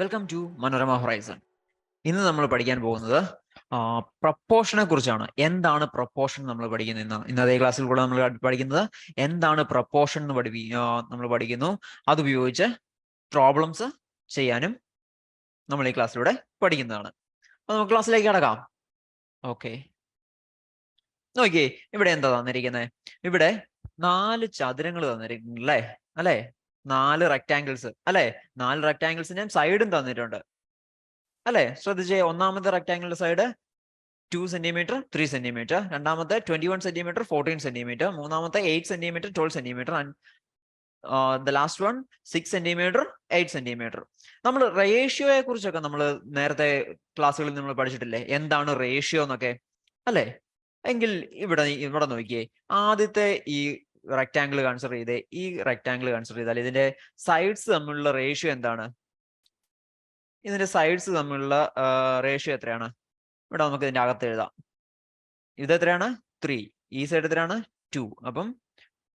Welcome to Manorama horizon. ഇന്ന് നമ്മൾ പഠിക്കാൻ പോകുന്നത് പ്രപ്പോർഷനെ കുറിച്ചാണ്. എന്താണ് പ്രപ്പോർഷൻ നമ്മൾ പഠിക്കുന്നത് ഇന്നത്തെ ക്ലാസ്സിൽ കൂടെ നമ്മൾ പഠിക്കുന്നത് എന്താണ് പ്രപ്പോർഷൻ എന്ന് നമ്മൾ പഠിക്കുന്നു. അതുപയോഗിച്ച് പ്രോബ്ലംസ് ചെയ്യാനും നമ്മൾ ഈ ക്ലാസ്സിലൂടെ പഠിക്കുന്നതാണ്. അപ്പൊ നമുക്ക് ക്ലാസ്സിലേക്ക് കടക്കാം. ഓക്കെ, നോക്കിയേ, ഇവിടെ എന്താ തന്നിരിക്കുന്നത്? ഇവിടെ 4 ചതുരങ്ങൾ തന്നിരിക്കുന്നു അല്ലേ 4 റെക്ടാങ്കിൾസ് അല്ലേ. 4 റെക്ടാങ്കിൾസിന്റെയും സൈഡും തന്നിട്ടുണ്ട് അല്ലേ. ശ്രദ്ധിച്ചേ, ഒന്നാമത്തെ റെക്ടാങ്കിളിന്റെ സൈഡ് 2 സെന്റിമീറ്റർ 3 സെന്റിമീറ്റർ, രണ്ടാമത്തെ 21 സെന്റിമീറ്റർ 14 സെന്റിമീറ്റർ, മൂന്നാമത്തെ 8 centimetre 12 centimetre, the last one 6 centimetre 8 centimetre. നമ്മൾ റേഷ്യോയെ കുറിച്ചൊക്കെ നമ്മൾ നേരത്തെ ക്ലാസ്സുകളിൽ നമ്മൾ പഠിച്ചിട്ടില്ലേ, എന്താണ് റേഷ്യോ എന്നൊക്കെ അല്ലേ. എങ്കിൽ ഇവിടെ നോക്കിയേ, ആദ്യത്തെ ഈ റെക്ടാങ്കിൾ കൺസിഡർ ചെയ്തേ. ഈ റെക്ടാങ്കിൾ കൺസിഡർ ചെയ്താൽ ഇതിന്റെ സൈഡ്സ് തമ്മിലുള്ള റേഷ്യോ എന്താണ്? ഇതിന്റെ സൈഡ്സ് തമ്മിലുള്ള റേഷ്യോ എത്രയാണ്? ഇവിടെ നമുക്ക് ഇതിന്റെ അകത്ത് എഴുതാം. ഇത് എത്രയാണ്? 3. ഈ സൈഡ് എത്രയാണ്? 2. അപ്പം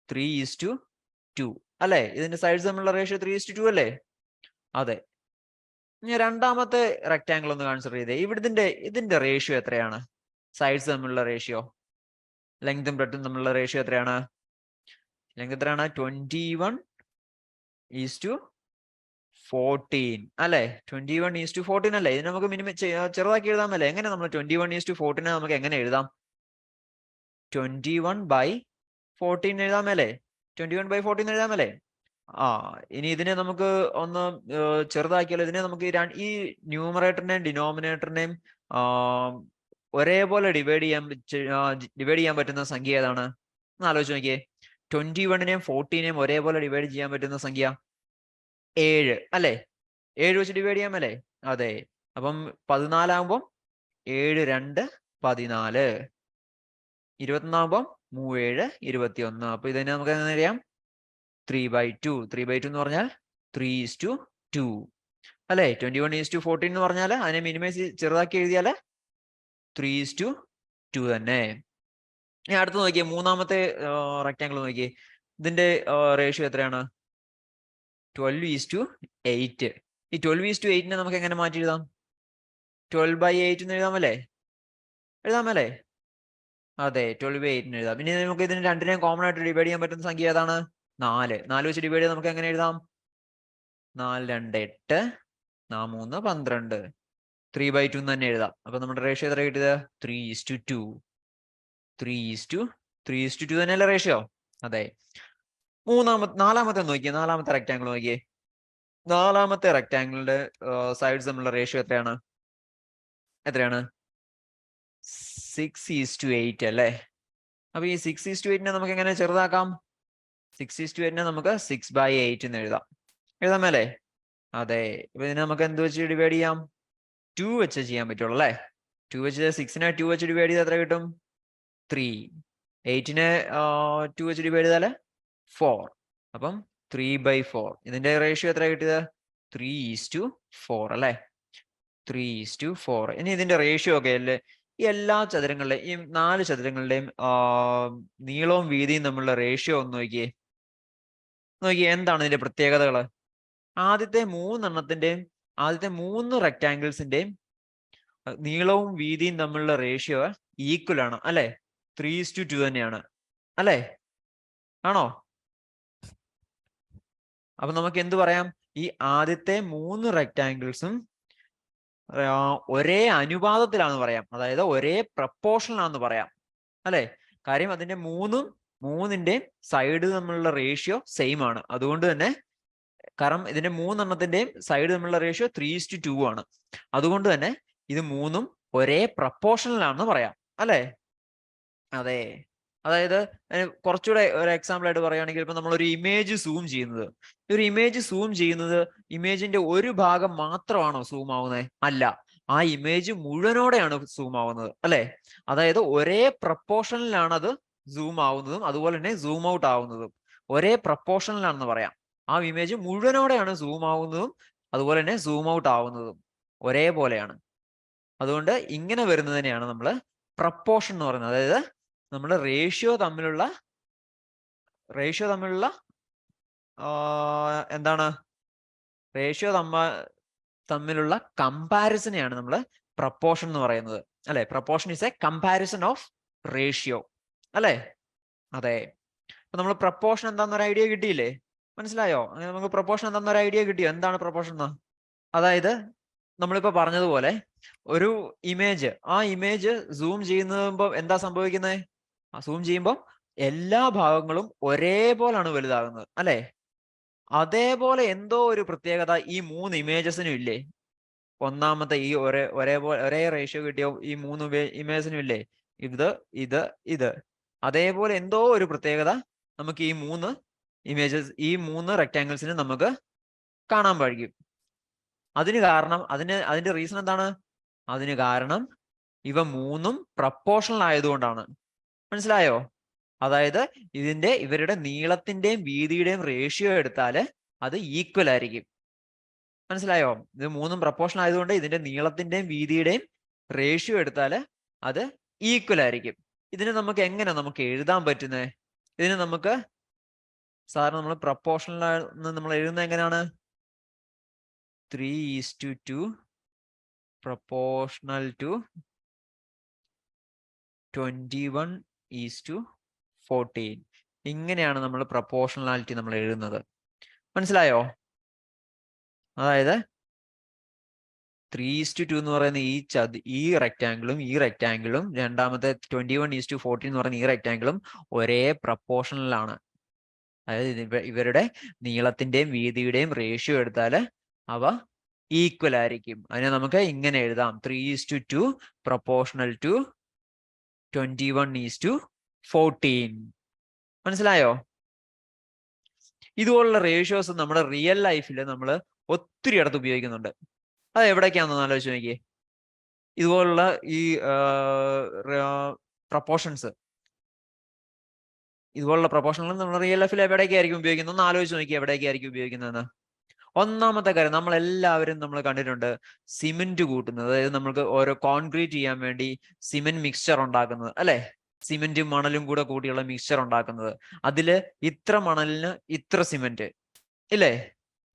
3:2 അല്ലേ. ഇതിന്റെ സൈഡ്സ് തമ്മിലുള്ള റേഷ്യോ 3:2 അല്ലേ. അതെ. ഇനി രണ്ടാമത്തെ റെക്ടാങ്കിൾ ഒന്ന് കൺസിഡർ ചെയ്തേ. ഇതിന്റെ റേഷ്യോ എത്രയാണ്? സൈഡ്സ് തമ്മിലുള്ള റേഷ്യോ, ലെങ്തും ബ്രെഡ്ത്തും തമ്മിലുള്ള റേഷ്യോ എത്രയാണ്? ലെങ്ത് എത്രയാണ്? 21:14 അല്ലേ. 21:14 അല്ലേ. ഇത് നമുക്ക് മിനിമം ചെറുതാക്കി എഴുതാമല്ലേ. എങ്ങനെ നമ്മൾ 21:14 നമുക്ക് എങ്ങനെ എഴുതാം? 21/14 എഴുതാമല്ലേ. 21/14 എഴുതാമല്ലേ. ഇനി ഇതിനെ നമുക്ക് ഒന്ന് ചെറുതാക്കിയാലോ. ഇതിനെ നമുക്ക് ഈ ന്യൂമറേറ്ററിനെയും ഡിനോമിനേറ്ററിനെയും ഒരേപോലെ ഡിവൈഡ് ചെയ്യാൻ പറ്റുന്ന സംഖ്യ ഏതാണ്? ഒന്ന് ആലോചിച്ച് നോക്കിയേ. 21നെയും 14നെയും ഒരേപോലെ ഡിവൈഡ് ചെയ്യാൻ പറ്റുന്ന സംഖ്യ 7 അല്ലേ. 7 വെച്ച് ഡിവൈഡ് ചെയ്യാമല്ലേ. അതെ. അപ്പം 14 ആകുമ്പം 7 2 14, 21 ആകുമ്പം 3 7 21. അപ്പൊ ഇതിനെ നമുക്ക് എങ്ങനെ അറിയാം? 3/2. 3/2 എന്ന് പറഞ്ഞാൽ 3:2 അല്ലേ. 21:14 എന്ന് പറഞ്ഞാൽ അതിനെ മിനിമൈസ് ചെറുതാക്കി എഴുതിയാൽ 3:2 തന്നെ. ഇനി അടുത്ത് നോക്കിയേ, മൂന്നാമത്തെ റെക്ടാങ്കിൾ നോക്കിയേ. ഇതിന്റെ റേഷ്യോ എത്രയാണ്? 12:8. ഈ 12:8നെ നമുക്ക് എങ്ങനെ മാറ്റി എഴുതാം? 12/8 എന്ന് എഴുതാമല്ലേ. അതെ, 12/8 എഴുതാം. ഇനി നമുക്ക് ഇതിന് രണ്ടിനെയും കോമൺ ആയിട്ട് ഡിവൈഡ് ചെയ്യാൻ പറ്റുന്ന സംഖ്യ ഏതാണ്? 4. 4 വെച്ച് ഡിവൈഡ് ചെയ്ത് നമുക്ക് എങ്ങനെ എഴുതാം? 4 2 8, 4 3 12. 3/2 തന്നെ എഴുതാം. അപ്പൊ നമ്മുടെ റേഷ്യോ എത്ര കിട്ടിയത്? 3:2. 3:2 തന്നെയല്ലേ റേഷ്യോ. അതെ. നാലാമത്തെ നോക്കിയേ. നാലാമത്തെ റെക്ടാങ്കിൾ നോക്കിയേ. നാലാമത്തെ റെക്ടാങ്കിളിന്റെ സൈഡ്സ് തമ്മിലുള്ള റേഷ്യോ എത്രയാണ്? 6:8 അല്ലേ. അപ്പൊ ഈ 6:8നെ നമുക്ക് എങ്ങനെ ചെറുതാക്കാം? 6:8നെ നമുക്ക് 6/8 എന്ന് എഴുതാമല്ലേ. അതെ. ഇപ്പൊ ഇതിനെ നമുക്ക് എന്ത് വെച്ച് ഡിവൈഡ് ചെയ്യാം? 2 വെച്ച് ചെയ്യാൻ പറ്റുള്ളൂ അല്ലേ. 2 വെച്ച് 6നെ 2 വെച്ച് ഡിവൈഡ് ചെയ്താൽ എത്ര കിട്ടും? 3. 8നെ 2 വെച്ച് ഡിവൈഡ് ചെയ്താൽ 4. അപ്പം 3/4. ഇതിന്റെ റേഷ്യോ എത്ര കിട്ടിയത്? 3:4 അല്ലേ. 3:4. ഇനി ഇതിന്റെ റേഷ്യോ ഒക്കെ അല്ലേ ഈ എല്ലാ ചതുരങ്ങളുടെയും, ഈ 4 ചതുരങ്ങളുടെയും നീളവും വീതിയും തമ്മിലുള്ള റേഷ്യോ ഒന്ന് നോക്കിയേ. എന്താണ് ഇതിന്റെ പ്രത്യേകതകൾ? ആദ്യത്തെ 3 റെക്ടാങ്കിൾസിന്റെയും നീളവും വീതിയും തമ്മിലുള്ള റേഷ്യോ ഈക്വൽ ആണ് അല്ലെ. 3:2 തന്നെയാണ് അല്ലെ. ആണോ? അപ്പൊ നമുക്ക് എന്ത് പറയാം? ഈ ആദ്യത്തെ 3 റെക്ടാങ്കിൾസും ഒരേ അനുപാതത്തിലാണെന്ന് പറയാം. അതായത് ഒരേ പ്രപ്പോർഷനിലാണെന്ന് പറയാം അല്ലെ. കാര്യം അതിന്റെ മൂന്നിന്റെയും സൈഡ് തമ്മിലുള്ള റേഷ്യോ സെയിം ആണ്. അതുകൊണ്ട് തന്നെ, കാരണം ഇതിന്റെ 3 സൈഡ് തമ്മിലുള്ള റേഷ്യോ 3:2 ആണ്. അതുകൊണ്ട് തന്നെ ഇത് 3 ഒരേ പ്രപ്പോർഷനിലാണെന്ന് പറയാം അല്ലെ. അതെ. അതായത് കുറച്ചുകൂടെ ഒരു എക്സാമ്പിൾ ആയിട്ട് പറയുകയാണെങ്കിൽ, ഇപ്പൊ നമ്മളൊരു ഇമേജ് സൂം ചെയ്യുന്നത്, ഇമേജിന്റെ ഒരു ഭാഗം മാത്രമാണോ സൂം ആവുന്നത്? അല്ല, ആ ഇമേജ് മുഴുവനോടെയാണ് സൂം ആവുന്നത് അല്ലെ. അതായത് ഒരേ പ്രപ്പോർഷനിലാണ് അത് സൂം ആവുന്നതും അതുപോലെ തന്നെ സൂം ഔട്ട് ആവുന്നതും ഒരേ പ്രപ്പോർഷനിലാണെന്ന് പറയാം. ആ ഇമേജ് മുഴുവനോടെയാണ് സൂം ആവുന്നതും അതുപോലെ തന്നെ സൂം ഔട്ട് ആവുന്നതും ഒരേപോലെയാണ്. അതുകൊണ്ട് ഇങ്ങനെ വരുന്നതിനെയാണ് നമ്മൾ പ്രപ്പോർഷൻ എന്ന് പറയുന്നത്. അതായത് നമ്മുടെ റേഷ്യോ തമ്മിലുള്ള എന്താണ്? തമ്മിലുള്ള കമ്പാരിസനെയാണ് നമ്മൾ പ്രപ്പോർഷൻ എന്ന് പറയുന്നത്, അല്ലെ? Proportion is A comparison of ratio, അല്ലെ? അതെ. അപ്പൊ നമ്മൾ പ്രപ്പോർഷൻ എന്താണെന്നൊരു ഐഡിയ കിട്ടിയില്ലേ? മനസ്സിലായോ? അങ്ങനെ നമുക്ക് പ്രപ്പോർഷൻ എന്താണെന്നൊരു ഐഡിയ കിട്ടിയോ? എന്താണ് പ്രപ്പോർഷൻ എന്ന്? അതായത് നമ്മളിപ്പോ പറഞ്ഞതുപോലെ ഒരു ഇമേജ്, ആ ഇമേജ് സൂം ചെയ്യുമ്പോൾ എന്താ സംഭവിക്കുന്നത്? സൂം ചെയ്യുമ്പോൾ എല്ലാ ഭാഗങ്ങളും ഒരേപോലാണ് വലുതാകുന്നത്, അല്ലെ? അതേപോലെ എന്തോ ഒരു പ്രത്യേകത ഈ 3 ഇമേജസിനും ഇല്ലേ? ഒന്നാമത്തെ ഈ ഒരേ റേഷ്യോ കിട്ടിയ ഈ 3 ഇമേജസിനും ഇല്ലേ? ഇത് ഇത് ഇത് അതേപോലെ എന്തോ ഒരു പ്രത്യേകത നമുക്ക് ഈ 3 ഇമേജസ്, ഈ 3 റെക്ടാങ്കിൾസിന് നമുക്ക് കാണാൻ കഴിയും. അതിന് കാരണം, അതിന്റെ റീസൺ എന്താണ്? അതിന് കാരണം ഇവ 3ഉം പ്രപ്പോർഷണൽ ആയതുകൊണ്ടാണ്. മനസ്സിലായോ? അതായത് ഇവരുടെ നീളത്തിന്റെയും വീതിയുടെയും റേഷ്യോ എടുത്താൽ അത് ഈക്വൽ ആയിരിക്കും. മനസ്സിലായോ? ഇത് 3ഉം പ്രപ്പോർഷണൽ ആയതുകൊണ്ട് ഇതിന്റെ നീളത്തിന്റെയും വീതിയുടെയും റേഷ്യോ എടുത്താൽ അത് ഈക്വൽ ആയിരിക്കും. ഇതിന് നമുക്ക് എങ്ങനെ നമുക്ക് എഴുതാൻ പറ്റുന്നത്? ഇതിന് നമുക്ക് സാറിന് നമ്മൾ പ്രപ്പോർഷണൽ നമ്മൾ എഴുതുന്നത് എങ്ങനെയാണ്? 3:2 proportional to 21:14. ഇങ്ങനെയാണ് നമ്മൾ പ്രപ്പോർഷണാലിറ്റി നമ്മൾ എഴുതുന്നത്. മനസ്സിലായോ? അതായത് 3:2 എന്ന് പറയുന്ന ഈ റെക്ടാങ്കിളും രണ്ടാമത്തെ 21:14 എന്ന് പറയുന്ന ഈ റെക്ടാങ്കിളും ഒരേ പ്രപ്പോർഷണലാണ്. അതായത് ഇവരുടെ നീളത്തിന്റെയും വീതിയുടെയും റേഷ്യോ എടുത്താൽ അവ ഈക്വൽ ആയിരിക്കും. അതിനെ നമുക്ക് ഇങ്ങനെ എഴുതാം: 3:2 പ്രപ്പോർഷണൽ ടു 21:14. മനസ്സിലായോ? ഇതുപോലുള്ള റേഷ്യോസ് നമ്മുടെ റിയൽ ലൈഫിൽ നമ്മൾ ഒത്തിരി ഇടത്ത് ഉപയോഗിക്കുന്നുണ്ട്. അത് എവിടേക്കാണെന്ന് ആലോചിച്ച് നോക്കിയേ. ഇതുപോലുള്ള ഈ പ്രപ്പോർഷൻസ്, ഇതുപോലുള്ള പ്രപ്പോർഷനുകൾ നമ്മൾ റിയൽ ലൈഫിൽ എവിടേക്കായിരിക്കും ഉപയോഗിക്കുന്നത് എന്ന് ആലോചിച്ച് നോക്കി, എവിടേക്കായിരിക്കും ഉപയോഗിക്കുന്നതെന്ന്. ഒന്നാമത്തെ കാര്യം, നമ്മൾ കണ്ടിട്ടുണ്ട് സിമെന്റ് കൂട്ടുന്നത്. അതായത് നമുക്ക് ഓരോ കോൺക്രീറ്റ് ചെയ്യാൻ വേണ്ടി സിമെന്റ് മിക്സ്ചർ ഉണ്ടാക്കുന്നത്, അല്ലെ? സിമെന്റും മണലും കൂടെ കൂട്ടിയുള്ള മിക്സ്ചർ ഉണ്ടാക്കുന്നത്. അതില് ഇത്ര മണലിന് ഇത്ര സിമെന്റ്, ഇല്ലേ?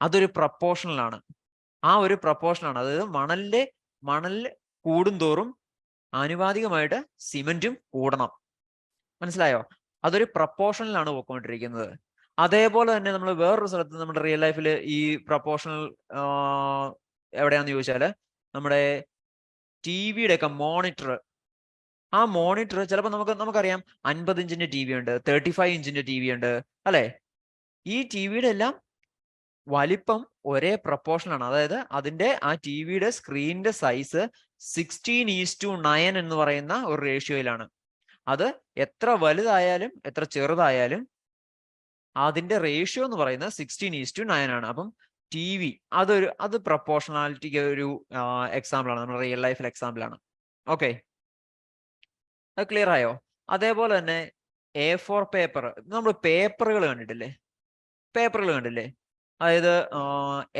അതൊരു പ്രപ്പോർഷണലാണ്. ആ ഒരു പ്രപ്പോർഷനാണ്. അതായത് മണലിൽ കൂടുന്തോറും ആനുപാതികമായിട്ട് സിമെന്റും കൂടണം. മനസ്സിലായോ? അതൊരു പ്രപ്പോർഷനിലാണ് പോയിക്കൊണ്ടിരിക്കുന്നത്. അതേപോലെ തന്നെ നമ്മൾ വേറൊരു സ്ഥലത്ത് നമ്മുടെ റിയൽ ലൈഫിൽ ഈ പ്രപ്പോർഷണൽ എവിടെയാന്ന് ചോദിച്ചാല്, നമ്മുടെ ടിവിയുടെ ഒക്കെ മോണിറ്റർ, ആ മോണിറ്റർ ചിലപ്പോൾ നമുക്കറിയാം 50 ഇഞ്ചിന്റെ ടി വി ഉണ്ട്, 35 ഇഞ്ചിന്റെ ടി വി ഉണ്ട്, അല്ലെ? ഈ ടിവിയുടെ എല്ലാം വലിപ്പം ഒരേ പ്രപ്പോർഷനാണ്. അതായത് ആ ടിവിയുടെ സ്ക്രീനിന്റെ സൈസ് 16:9 എന്ന് പറയുന്ന ഒരു റേഷ്യോയിലാണ്. അത് എത്ര വലുതായാലും എത്ര ചെറുതായാലും അതിന്റെ റേഷ്യോ എന്ന് പറയുന്നത് 16:9 ആണ്. അപ്പം ടി വി അത് പ്രപ്പോർഷണാലിറ്റിക്ക് ഒരു എക്സാമ്പിൾ ആണ്, നമ്മുടെ റിയൽ ലൈഫിൽ എക്സാമ്പിൾ ആണ്. ഓക്കെ, അത് ക്ലിയർ ആയോ? അതേപോലെ തന്നെ A4 പേപ്പർ, നമ്മൾ പേപ്പറുകൾ കണ്ടിട്ടില്ലേ? അതായത്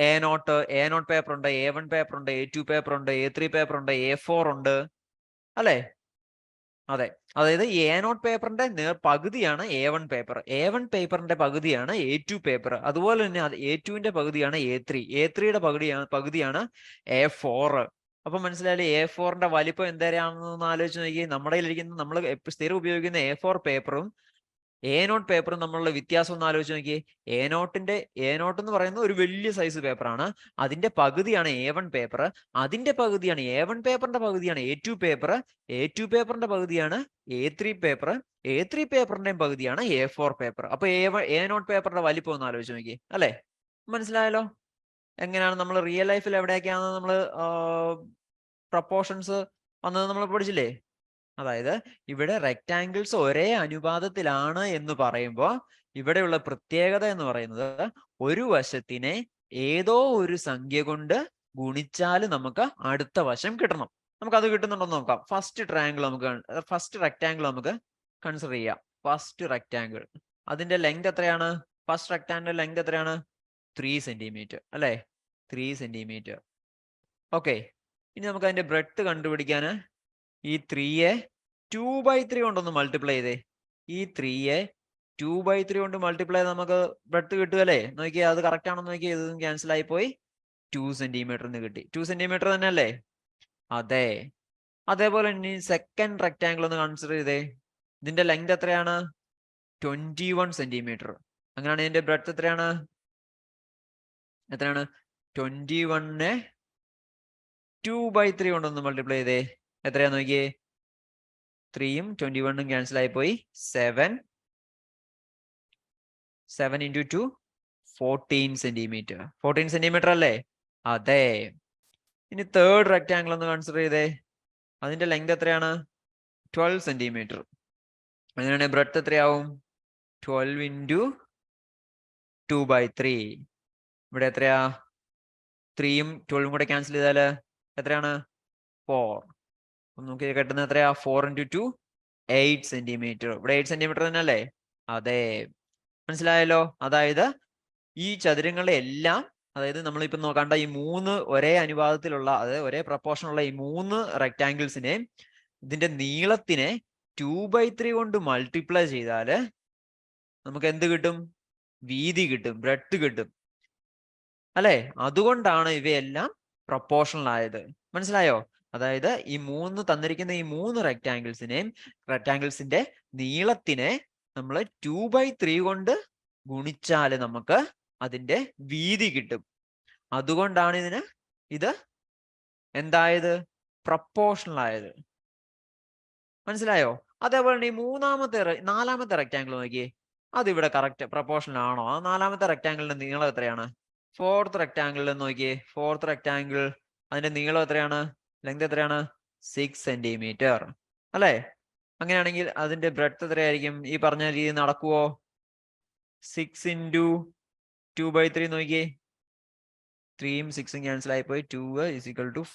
A0 പേപ്പർ ഉണ്ട്, A1 പേപ്പർ ഉണ്ട്, A2 പേപ്പർ ഉണ്ട്, A3 പേപ്പർ ഉണ്ട്, A4 ഉണ്ട്, അല്ലെ? അതെ. അതായത് A0 പേപ്പറിന്റെ പകുതിയാണ് A1 പേപ്പർ, A1 പേപ്പറിന്റെ പകുതിയാണ് A2 പേപ്പർ, അതുപോലെ തന്നെ A2ന്റെ പകുതിയാണ് A3യുടെ പകുതിയാണ് A4. അപ്പൊ മനസ്സിലായാലും A4ന്റെ വലിപ്പം എന്തരാണെന്ന് ആലോചിച്ച് നോക്കി. നമ്മുടെ കയ്യിലിരിക്കുന്ന, നമ്മൾ സ്ഥിരം ഉപയോഗിക്കുന്ന A4 പേപ്പറും A0 പേപ്പറും തമ്മിലുള്ള വ്യത്യാസം ഒന്ന് ആലോചിച്ച് നോക്കി. A0 എന്ന് പറയുന്നത് ഒരു വലിയ സൈസ് പേപ്പറാണ്. അതിന്റെ പകുതിയാണ് A1 പേപ്പർ, അതിന്റെ പകുതിയാണ് A1 പേപ്പറിന്റെ പകുതിയാണ് A2 പേപ്പർ, A2 പേപ്പറിന്റെ പകുതിയാണ് A3 പേപ്പർ, A3 പേപ്പറിന്റെയും പകുതിയാണ് A4 പേപ്പർ. അപ്പൊ A0 പേപ്പറിന്റെ വലിപ്പം ഒന്ന് ആലോചിച്ച് നോക്കി, അല്ലെ? മനസ്സിലായല്ലോ എങ്ങനെയാണ് നമ്മൾ റിയൽ ലൈഫിൽ എവിടെയൊക്കെയാണ് നമ്മൾ പ്രപ്പോർഷൻസ് വന്നത് നമ്മൾ പഠിച്ചില്ലേ? അതായത് ഇവിടെ റെക്ടാങ്കിൾസ് ഒരേ അനുപാതത്തിലാണ് എന്ന് പറയുമ്പോൾ ഇവിടെയുള്ള പ്രത്യേകത എന്ന് പറയുന്നത്, ഒരു വശത്തിനെ ഏതോ ഒരു സംഖ്യ കൊണ്ട് ഗുണിച്ചാൽ നമുക്ക് അടുത്ത വശം കിട്ടണം. നമുക്ക് അത് കിട്ടുന്നുണ്ടോ എന്ന് നോക്കാം. ഫസ്റ്റ് റെക്ടാങ്കിൾ നമുക്ക് കൺസിഡർ ചെയ്യാം. ഫസ്റ്റ് റെക്ടാങ്കിൾ, അതിന്റെ ലെങ്ത് എത്രയാണ്? ഫസ്റ്റ് റെക്ടാങ്കിൾ ലെങ്ത് എത്രയാണ്? 3 സെന്റിമീറ്റർ, അല്ലെ? 3 സെന്റിമീറ്റർ. ഓക്കെ, ഇനി നമുക്ക് അതിന്റെ ബ്രെഡ്ത്ത് കണ്ടുപിടിക്കാൻ ഈ 3യെ 2/3 കൊണ്ടൊന്ന് മൾട്ടിപ്ലൈ ചെയ്തേ. ഈ 3യെ 2/3 കൊണ്ട് മൾട്ടിപ്ലൈ നമുക്ക് ബ്രെഡ്ത്ത് കിട്ടുമല്ലേ? നോക്കിയേ, അത് കറക്റ്റ് ആണെന്ന് നോക്കിയേ. ഇതും ക്യാൻസൽ ആയി പോയി, 2 സെന്റിമീറ്റർ എന്ന് കിട്ടി. 2 സെന്റിമീറ്റർ തന്നെ അല്ലേ? അതെ. അതേപോലെ ഇനി സെക്കൻഡ് റെക്ടാങ്കിൾ ഒന്ന് കൺസിഡർ ചെയ്തേ. ഇതിന്റെ ലെങ്ത് എത്രയാണ്? 21 സെന്റിമീറ്റർ. അങ്ങനെയാണ് ഇതിന്റെ ബ്രെഡ്ത്ത് എത്രയാണ്? 21നെ 2/3 കൊണ്ടൊന്ന് മൾട്ടിപ്ലൈ ചെയ്തേ. എത്രയാ നോക്കിയേ? 3യും 21ഉം ക്യാൻസൽ ആയി പോയി. 7 into 2 14 സെന്റിമീറ്റർ. 14 സെന്റിമീറ്റർ അല്ലേ? അതെ. ഇനി തേർഡ് റെക്ടാങ്കിൾ ഒന്ന് കൺസിഡർ ചെയ്തേ. അതിന്റെ ലെങ്ത് എത്രയാണ്? 12 സെന്റിമീറ്റർ. അങ്ങനെയാണെങ്കിൽ ബ്രെഡ്ത്ത് എത്രയാവും? 12 into 2/3. ഇവിടെ എത്രയാ? 3യും 12ഉം കൂടെ ക്യാൻസൽ ചെയ്താല് എത്രയാണ്? 4. നോക്കി കിട്ടുന്നത് എത്രയാ? 4 into 2 8 സെന്റിമീറ്റർ. ഇവിടെ 8 സെന്റിമീറ്റർ തന്നെ അല്ലേ? അതെ. മനസ്സിലായല്ലോ? അതായത് ഈ ചതുരങ്ങളെ എല്ലാം, അതായത് നമ്മളിപ്പോ നോക്കണ്ട ഈ 3 ഒരേ അനുപാതത്തിലുള്ള, അതായത് ഒരേ പ്രപ്പോർഷനുള്ള ഈ 3 റെക്ടാങ്കിൾസിനെ ഇതിന്റെ നീളത്തിനെ 2/3 കൊണ്ട് മൾട്ടിപ്ലൈ ചെയ്താല് നമുക്ക് എന്ത് കിട്ടും? വീതി കിട്ടും, ബ്രെഡ്ത്ത് കിട്ടും അല്ലെ? അതുകൊണ്ടാണ് ഇവയെല്ലാം പ്രപ്പോർഷണൽ ആയത്. മനസ്സിലായോ? അതായത് ഈ തന്നിരിക്കുന്ന ഈ 3 റെക്ടാങ്കിൾസിന്റെ നീളത്തിനെ നമ്മൾ 2/3 കൊണ്ട് ഗുണിച്ചാല് നമുക്ക് അതിന്റെ വീതി കിട്ടും. അതുകൊണ്ടാണ് ഇത് എന്തായത്? പ്രപ്പോർഷണൽ ആയത്. മനസ്സിലായോ? അതേപോലെ ഈ നാലാമത്തെ റെക്ടാങ്കിൾ നോക്കിയേ. അതിവിടെ കറക്റ്റ് പ്രപ്പോർഷണൽ ആണോ? ആ നാലാമത്തെ റെക്ടാങ്കിളിന്റെ നീളം എത്രയാണ്? ഫോർത്ത് റെക്ടാങ്കിളിൽ നോക്കിയേ. ഫോർത്ത് റെക്ടാങ്കിൾ അതിന്റെ നീളം എത്രയാണ്? ലെങ്ത് എത്രയാണ്? 6 സെന്റിമീറ്റർ അല്ലെ? അങ്ങനെയാണെങ്കിൽ അതിന്റെ ബ്രെഡ്ത്ത് എത്രയായിരിക്കും? ഈ പറഞ്ഞ രീതി നടക്കുവോ? 6 into 2/3 നോക്കിയേ. 3യും 6ഉം ക്യാൻസൽ ആയി പോയി. 2 =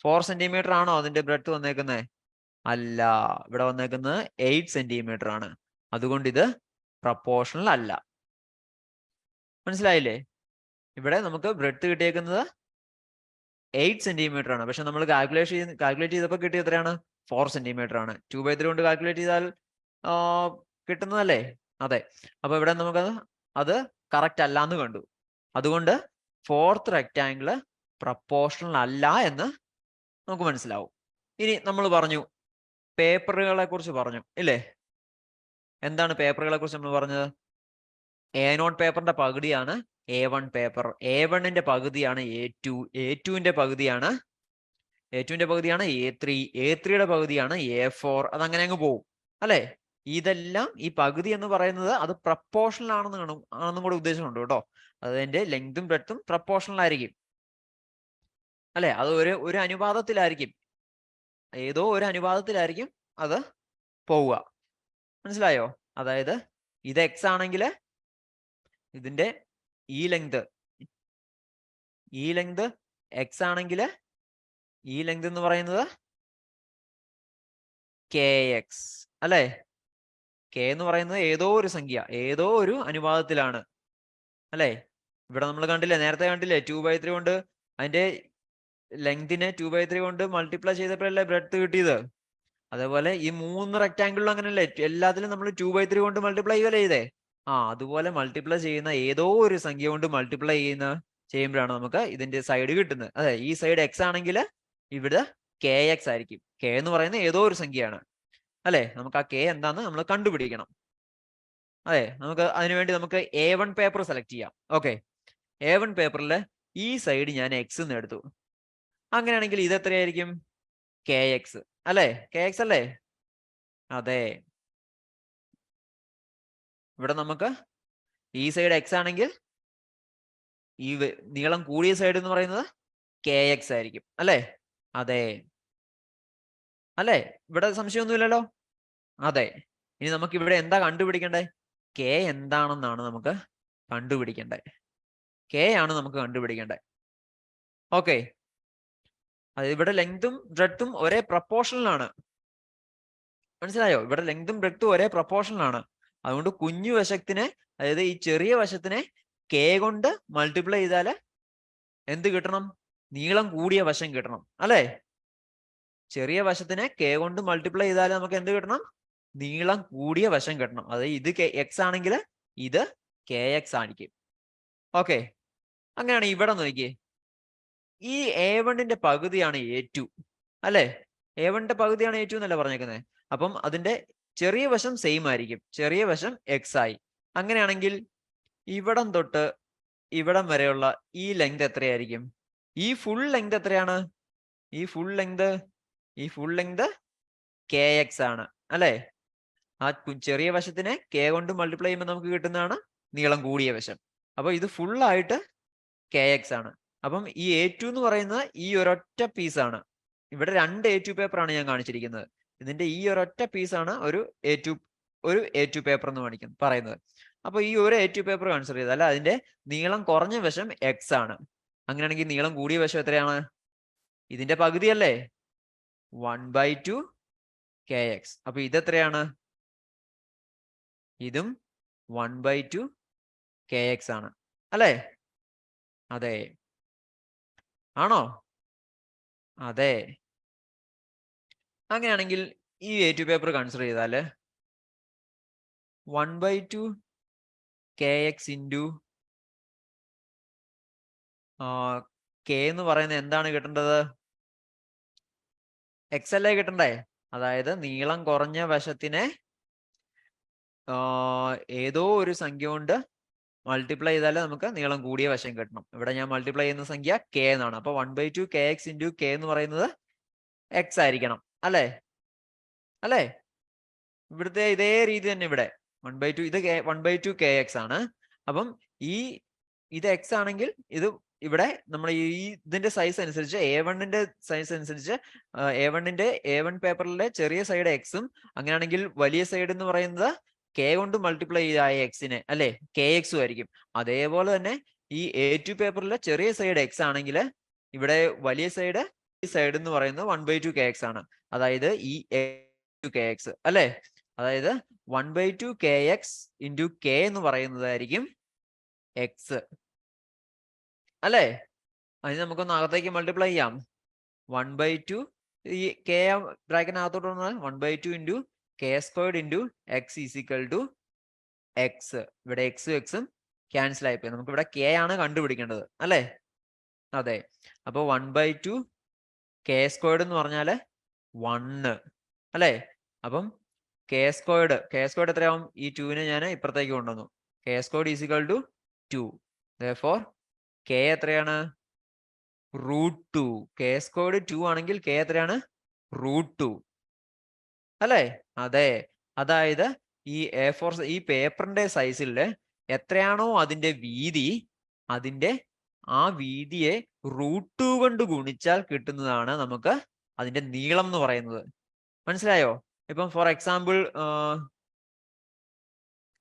4 സെന്റിമീറ്റർ ആണോ അതിന്റെ ബ്രെഡ്ത്ത് വന്നേക്കുന്നത്? അല്ല, ഇവിടെ വന്നേക്കുന്നത് 8 സെന്റിമീറ്റർ ആണ്. അതുകൊണ്ട് ഇത് പ്രപ്പോർഷണൽ അല്ല. മനസ്സിലായില്ലേ? ഇവിടെ നമുക്ക് ബ്രെഡ്ത്ത് കിട്ടിയേക്കുന്നത് 8 സെന്റിമീറ്റർ ആണ്. പക്ഷെ നമ്മൾ കാൽക്കുലേറ്റ് ചെയ്തപ്പോൾ കിട്ടിയത് എത്രയാണ്? 4 സെന്റിമീറ്റർ ആണ്. 2/3 കൊണ്ട് കാൽക്കുലേറ്റ് ചെയ്താൽ കിട്ടുന്നതല്ലേ? അതെ. അപ്പൊ ഇവിടെ നമുക്ക് അത് കറക്റ്റ് അല്ല എന്ന് കണ്ടു. അതുകൊണ്ട് ഫോർത്ത് റെക്ടാങ്കിള് പ്രപ്പോർഷണൽ അല്ല എന്ന് നമുക്ക് മനസ്സിലാവും. ഇനി നമ്മൾ പറഞ്ഞു പേപ്പറുകളെ കുറിച്ച് പറഞ്ഞു ഇല്ലേ? എന്താണ് പേപ്പറുകളെ കുറിച്ച് നമ്മൾ പറഞ്ഞത്? A0 പേപ്പറിന്റെ പകുതിയാണ് A1 പേപ്പർ. A1ന്റെ പകുതിയാണ് A2. A2ന്റെ പകുതിയാണ് A3. A3യുടെ പകുതിയാണ് A4. അതങ്ങനെ അങ്ങ് പോവും അല്ലെ? ഇതെല്ലാം ഈ പകുതി എന്ന് പറയുന്നത് അത് പ്രപ്പോർഷണൽ ആണെന്നും കൂടെ ഉദ്ദേശമുണ്ട് കേട്ടോ. അതിന്റെ ലെങ്തും ബ്രെഡ്ത്തും പ്രപ്പോർഷണൽ ആയിരിക്കും അല്ലെ? അത് ഒരു അനുപാതത്തിലായിരിക്കും, ഏതോ ഒരു അനുപാതത്തിലായിരിക്കും അത് പോവുക. മനസ്സിലായോ? അതായത് ഇത് x ആണെങ്കിൽ ഇതിന്റെ ഈ ലെങ്ത് x ആണെങ്കിൽ ഈ ലെങ്ത് എന്ന് പറയുന്നത് kx അല്ലെ? k എന്ന് പറയുന്നത് ഏതോ ഒരു സംഖ്യ, ഏതോ ഒരു അനുപാതത്തിലാണ് അല്ലെ? ഇവിടെ നമ്മൾ നേരത്തെ കണ്ടില്ലേ? 2/3 കൊണ്ട് അതിന്റെ ലെങ്തിനെ 2/3 കൊണ്ട് മൾട്ടിപ്ലൈ ചെയ്തപ്പോഴല്ലേ ബ്രെഡ്ത്ത് കിട്ടിയത്. അതേപോലെ ഈ 3 റെക്ടാങ്കിളിലും അങ്ങനെയല്ലേ? എല്ലാത്തിലും നമ്മൾ 2/3 കൊണ്ട് മൾട്ടിപ്ലൈ ചെയ്തേ. അതുപോലെ മൾട്ടിപ്ലൈ ചെയ്യുന്ന ഏതോ ഒരു സംഖ്യ കൊണ്ട് മൾട്ടിപ്ലൈ ചെയ്യുമ്പോഴാണ് നമുക്ക് ഇതിന്റെ സൈഡ് കിട്ടുന്നത്. അതെ, ഈ സൈഡ് x ആണെങ്കിൽ ഇവിടെ kx ആയിരിക്കും. k എന്ന് പറയുന്ന ഏതോ ഒരു സംഖ്യയാണ് അല്ലെ? നമുക്ക് ആ k എന്താന്ന് നമ്മൾ കണ്ടുപിടിക്കണം. അതെ, അതിനുവേണ്ടി നമുക്ക് A1 പേപ്പർ സെലക്ട് ചെയ്യാം. ഓക്കെ, A1 പേപ്പറിൽ ഈ സൈഡ് ഞാൻ x എന്ന് എടുത്തു. അങ്ങനെയാണെങ്കിൽ ഇത് എത്രയായിരിക്കും? kx അല്ലെ? kx അല്ലേ? അതെ. ഇവിടെ നമുക്ക് ഈ സൈഡ് x ആണെങ്കിൽ ഈ നീളം കൂടിയ സൈഡ് എന്ന് പറയുന്നത് kx ആയിരിക്കും അല്ലെ? അതെ അല്ലെ? ഇവിടെ സംശയമൊന്നുമില്ലല്ലോ. അതെ. ഇനി നമുക്ക് ഇവിടെ എന്താ കണ്ടുപിടിക്കണ്ടേ? k എന്താണെന്നാണ് നമുക്ക് കണ്ടുപിടിക്കണ്ടേ. k ആണ് നമുക്ക് കണ്ടുപിടിക്കണ്ടേ. ഓക്കെ, അത് ഇവിടെ ലെങ്തും ബ്രെഡ്ത്തും ഒരേ പ്രപ്പോർഷനിലാണ്. മനസ്സിലായോ? ഇവിടെ ലെങ്തും ബ്രെഡ്ത്തും ഒരേ പ്രപ്പോർഷനിലാണ്. അതുകൊണ്ട് കുഞ്ഞു വശത്തിനെ, അതായത് ഈ ചെറിയ വശത്തിനെ k കൊണ്ട് മൾട്ടിപ്ലൈ ചെയ്താല് എന്ത് കിട്ടണം? നീളം കൂടിയ വശം കിട്ടണം അല്ലെ? ചെറിയ വശത്തിനെ k കൊണ്ട് മൾട്ടിപ്ലൈ ചെയ്താൽ നമുക്ക് എന്ത് കിട്ടണം? നീളം കൂടിയ വശം കിട്ടണം. അതായത് ഇത് x ആണെങ്കിൽ ഇത് kx ആയിരിക്കും. ഓക്കെ, അങ്ങനെയാണെങ്കിൽ ഇവിടെ നോക്കിയേ, ഈ A1ന്റെ പകുതിയാണ് A2 അല്ലെ? A1ന്റെ പകുതിയാണ് A2 എന്നല്ല പറഞ്ഞേക്കുന്നത്. അപ്പം അതിന്റെ ചെറിയ വശം സെയിം ആയിരിക്കും, ചെറിയ വശം x ആയി. അങ്ങനെയാണെങ്കിൽ ഇവിടം തൊട്ട് ഇവിടം വരെയുള്ള ഈ ലെങ്ത് എത്രയായിരിക്കും? ഈ ഫുൾ ലെങ്ത് എത്രയാണ്? ഈ ഫുൾ ലെങ്ത് kx ആണ് അല്ലെ? ആ ചെറിയ വശത്തിനെ k കൊണ്ട് മൾട്ടിപ്ലൈ ചെയ്യുമ്പോൾ നമുക്ക് കിട്ടുന്നതാണ് നീളം കൂടിയ വശം. അപ്പൊ ഇത് ഫുൾ ആയിട്ട് kx ആണ്. അപ്പം ഈ A2 എന്ന് പറയുന്നത് ഈ ഒരൊറ്റ പീസാണ്. ഇവിടെ 2 A2 പേപ്പർ ആണ് ഞാൻ കാണിച്ചിരിക്കുന്നത്. ഇതിന്റെ ഈ ഒരൊറ്റ പീസാണ് ഒരു A2 പേപ്പർ എന്ന് പറയുന്നത്. അപ്പൊ ഈ ഒരു A2 പേപ്പർ കൺസിഡർ ചെയ്താൽ അതിന്റെ നീളം കുറഞ്ഞ വശം x ആണ്. അങ്ങനെയാണെങ്കിൽ നീളം കൂടിയ വശം എത്രയാണ്? ഇതിന്റെ പകുതിയല്ലേ, 1/2 kx. അപ്പൊ ഇതെത്രയാണ്? ഇതും 1/2 kx ആണ് അല്ലേ? അതെ. ആണോ? അതെ. അങ്ങനെയാണെങ്കിൽ ഈ A2 പേപ്പർ കൺസിഡർ ചെയ്താൽ 1/2 kx ഇൻറ്റു k എന്ന് പറയുന്നത് എന്താണ് കിട്ടേണ്ടത്? x അല്ലേ കിട്ടണ്ടേ? അതായത് നീളം കുറഞ്ഞ വശത്തിനെ ഏതോ ഒരു സംഖ്യ കൊണ്ട് മൾട്ടിപ്ലൈ ചെയ്താൽ നമുക്ക് നീളം കൂടിയ വശം കിട്ടണം. ഇവിടെ ഞാൻ മൾട്ടിപ്ലൈ ചെയ്യുന്ന സംഖ്യ k എന്നാണ്. അപ്പൊ 1/2 kx ഇൻറ്റു k എന്ന് പറയുന്നത് x ആയിരിക്കണം അല്ലേ? അല്ലേ? ഇവിടുത്തെ ഇതേ രീതി തന്നെ ഇവിടെ 1/2 ഇത് 1/2 kx ആണ്. അപ്പം ഇത് x ആണെങ്കിൽ ഇത് ഇവിടെ നമ്മൾ ഇതിന്റെ സൈസ് അനുസരിച്ച് A1ന്റെ സൈസ് അനുസരിച്ച് A1 പേപ്പറിലെ ചെറിയ സൈഡ് എക്സും അങ്ങനെയാണെങ്കിൽ വലിയ സൈഡ് എന്ന് പറയുന്നത് k കൊണ്ട് മൾട്ടിപ്ലൈ ആയ എക്സിനെ അല്ലെ kx ആയിരിക്കും. അതേപോലെ തന്നെ ഈ A2 പേപ്പറിലെ ചെറിയ സൈഡ് എക്സ് ആണെങ്കിൽ ഇവിടെ വലിയ സൈഡ് എന്ന് പറയുന്നത് 1/2 kx ആണ്. അതായത് ഈ kx അല്ലെ? അതായത് 1/2 kx ഇൻറ്റു k എന്ന് പറയുന്നതായിരിക്കും x അല്ലേ? അതിന് നമുക്കൊന്ന് അകത്തേക്ക് മൾട്ടിപ്ലൈ ചെയ്യാം. 1/2 ഈ k ബ്രാക്കറ്റിനകത്തോട്ട് വന്നാൽ 1/2 into k² into x is equal to x. ഇവിടെ എക്സും ക്യാൻസൽ ആയിപ്പോയി. നമുക്ക് ഇവിടെ k ആണ് കണ്ടുപിടിക്കേണ്ടത് അല്ലേ? അതെ. അപ്പൊ 1/2 k² എന്ന് പറഞ്ഞാല് 1 അല്ലേ? അപ്പം k² എത്രയാവും? ഈ 2നെ ഞാൻ ഇപ്പുറത്തേക്ക് കൊണ്ടുവന്നു. k² is equal to 2. therefore k എത്രയാണ്? √2. k² 2 ആണെങ്കിൽ k എത്രയാണ്? √2 അല്ലേ? അതെ. അതായത് ഈ A4 ഈ പേപ്പറിന്റെ സൈസിൽ എത്രയാണോ അതിന്റെ വീതി, അതിന്റെ ആ വീതിയെ √2 കൊണ്ട് ഗുണിച്ചാൽ കിട്ടുന്നതാണ് നമുക്ക് അതിന്റെ നീളം എന്ന് പറയുന്നത്. മനസ്സിലായോ? ഇപ്പം ഫോർ എക്സാമ്പിൾ